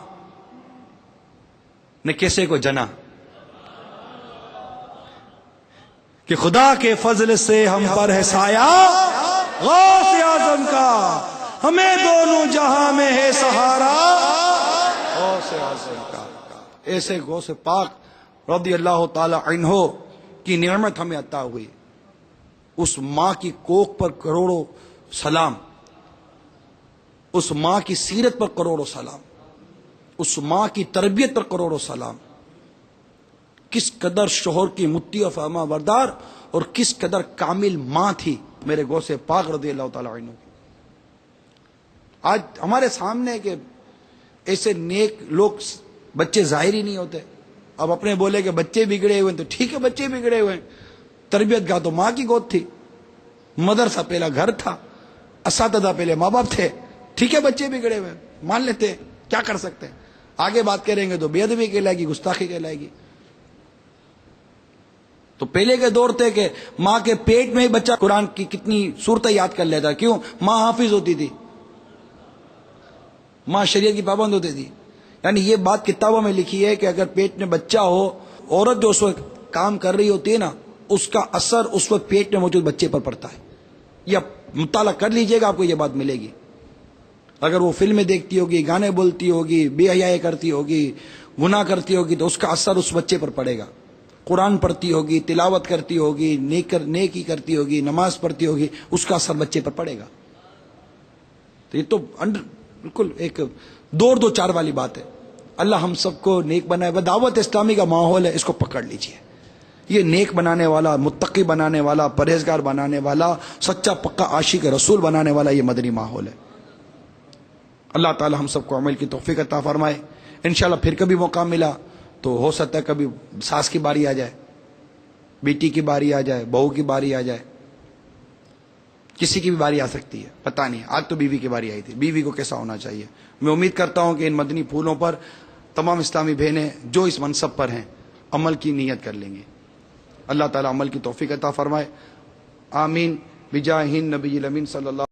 نے کیسے کو جنا کہ خدا کے فضل سے ہم پر ہے سایہ غوث اعظم کا، ہمیں دونوں جہاں میں ہے سہارا غوث اعظم کا. ایسے غوث پاک رضی اللہ تعالی عنہ کی نعمت ہمیں عطا ہوئی. اس ماں کی کوکھ پر کروڑوں سلام، اس ماں کی سیرت پر کروڑوں سلام، اس ماں کی تربیت پر کروڑوں سلام. کس قدر شوہر کی مطیع و فرما بردار اور کس قدر کامل ماں تھی میرے غوث پاک رضی اللہ تعالی عنہ. آج ہمارے سامنے کہ ایسے نیک لوگ بچے ظاہر ہی نہیں ہوتے. اب اپنے بولے کہ بچے بگڑے ہوئے ہیں تو ٹھیک ہے، بچے بگڑے ہوئے ہیں. تربیت گاہ تو ماں کی گود تھی، مدرسہ پہلا گھر تھا، اساتذہ پہلے ماں باپ تھے. ٹھیک ہے بچے بگڑے ہوئے ہیں، مان لیتے ہیں، کیا کر سکتے ہیں. آگے بات کریں گے تو بے ادبی کہلائے گی، گستاخی کہلائے گی. تو پہلے کے دور تھے کہ ماں کے پیٹ میں ہی بچہ قرآن کی کتنی صورتیں یاد کر لیتا. کیوں؟ ماں حافظ ہوتی تھی، ماں شریعت کی پابند ہوتی تھی. یعنی یہ بات کتابوں میں لکھی ہے کہ اگر پیٹ میں بچہ ہو، عورت جو اس وقت کام کر رہی ہوتی ہے نا، اس کا اثر اس وقت پیٹ میں موجود بچے پر پڑتا ہے. یا مطالعہ کر لیجئے گا، آپ کو یہ بات ملے گی. اگر وہ فلمیں دیکھتی ہوگی، گانے بولتی ہوگی، بے حیائی کرتی ہوگی، گناہ کرتی ہوگی، تو اس کا اثر اس بچے پر پڑے گا. قرآن پڑھتی ہوگی، تلاوت کرتی ہوگی، نیکی کرتی ہوگی، نماز پڑھتی ہوگی، اس کا اثر بچے پر پڑے گا. تو یہ تو بالکل ایک دو چار والی بات ہے. اللہ ہم سب کو نیک بنائے. دعوت اسلامی کا ماحول ہے، اس کو پکڑ لیجئے. یہ نیک بنانے والا، متقی بنانے والا، پرہیزگار بنانے والا، سچا پکا عاشق رسول بنانے والا یہ مدنی ماحول ہے. اللہ تعالی ہم سب کو عمل کی توفیق عطا فرمائے. انشاءاللہ پھر کبھی موقع ملا تو ہو سکتا ہے کبھی ساس کی باری آ جائے، بیٹی کی باری آ جائے، بہو کی باری آ جائے، کسی کی بھی باری آ سکتی ہے، پتہ نہیں. آج تو بیوی کی باری آئی تھی. بیوی کو کیسا ہونا چاہیے. میں امید کرتا ہوں کہ ان مدنی پھولوں پر تمام اسلامی بہنیں جو اس منصب پر ہیں عمل کی نیت کر لیں گے. اللہ تعالی عمل کی توفیق عطا فرمائے. آمین بجاہ نبی الامین صلی اللہ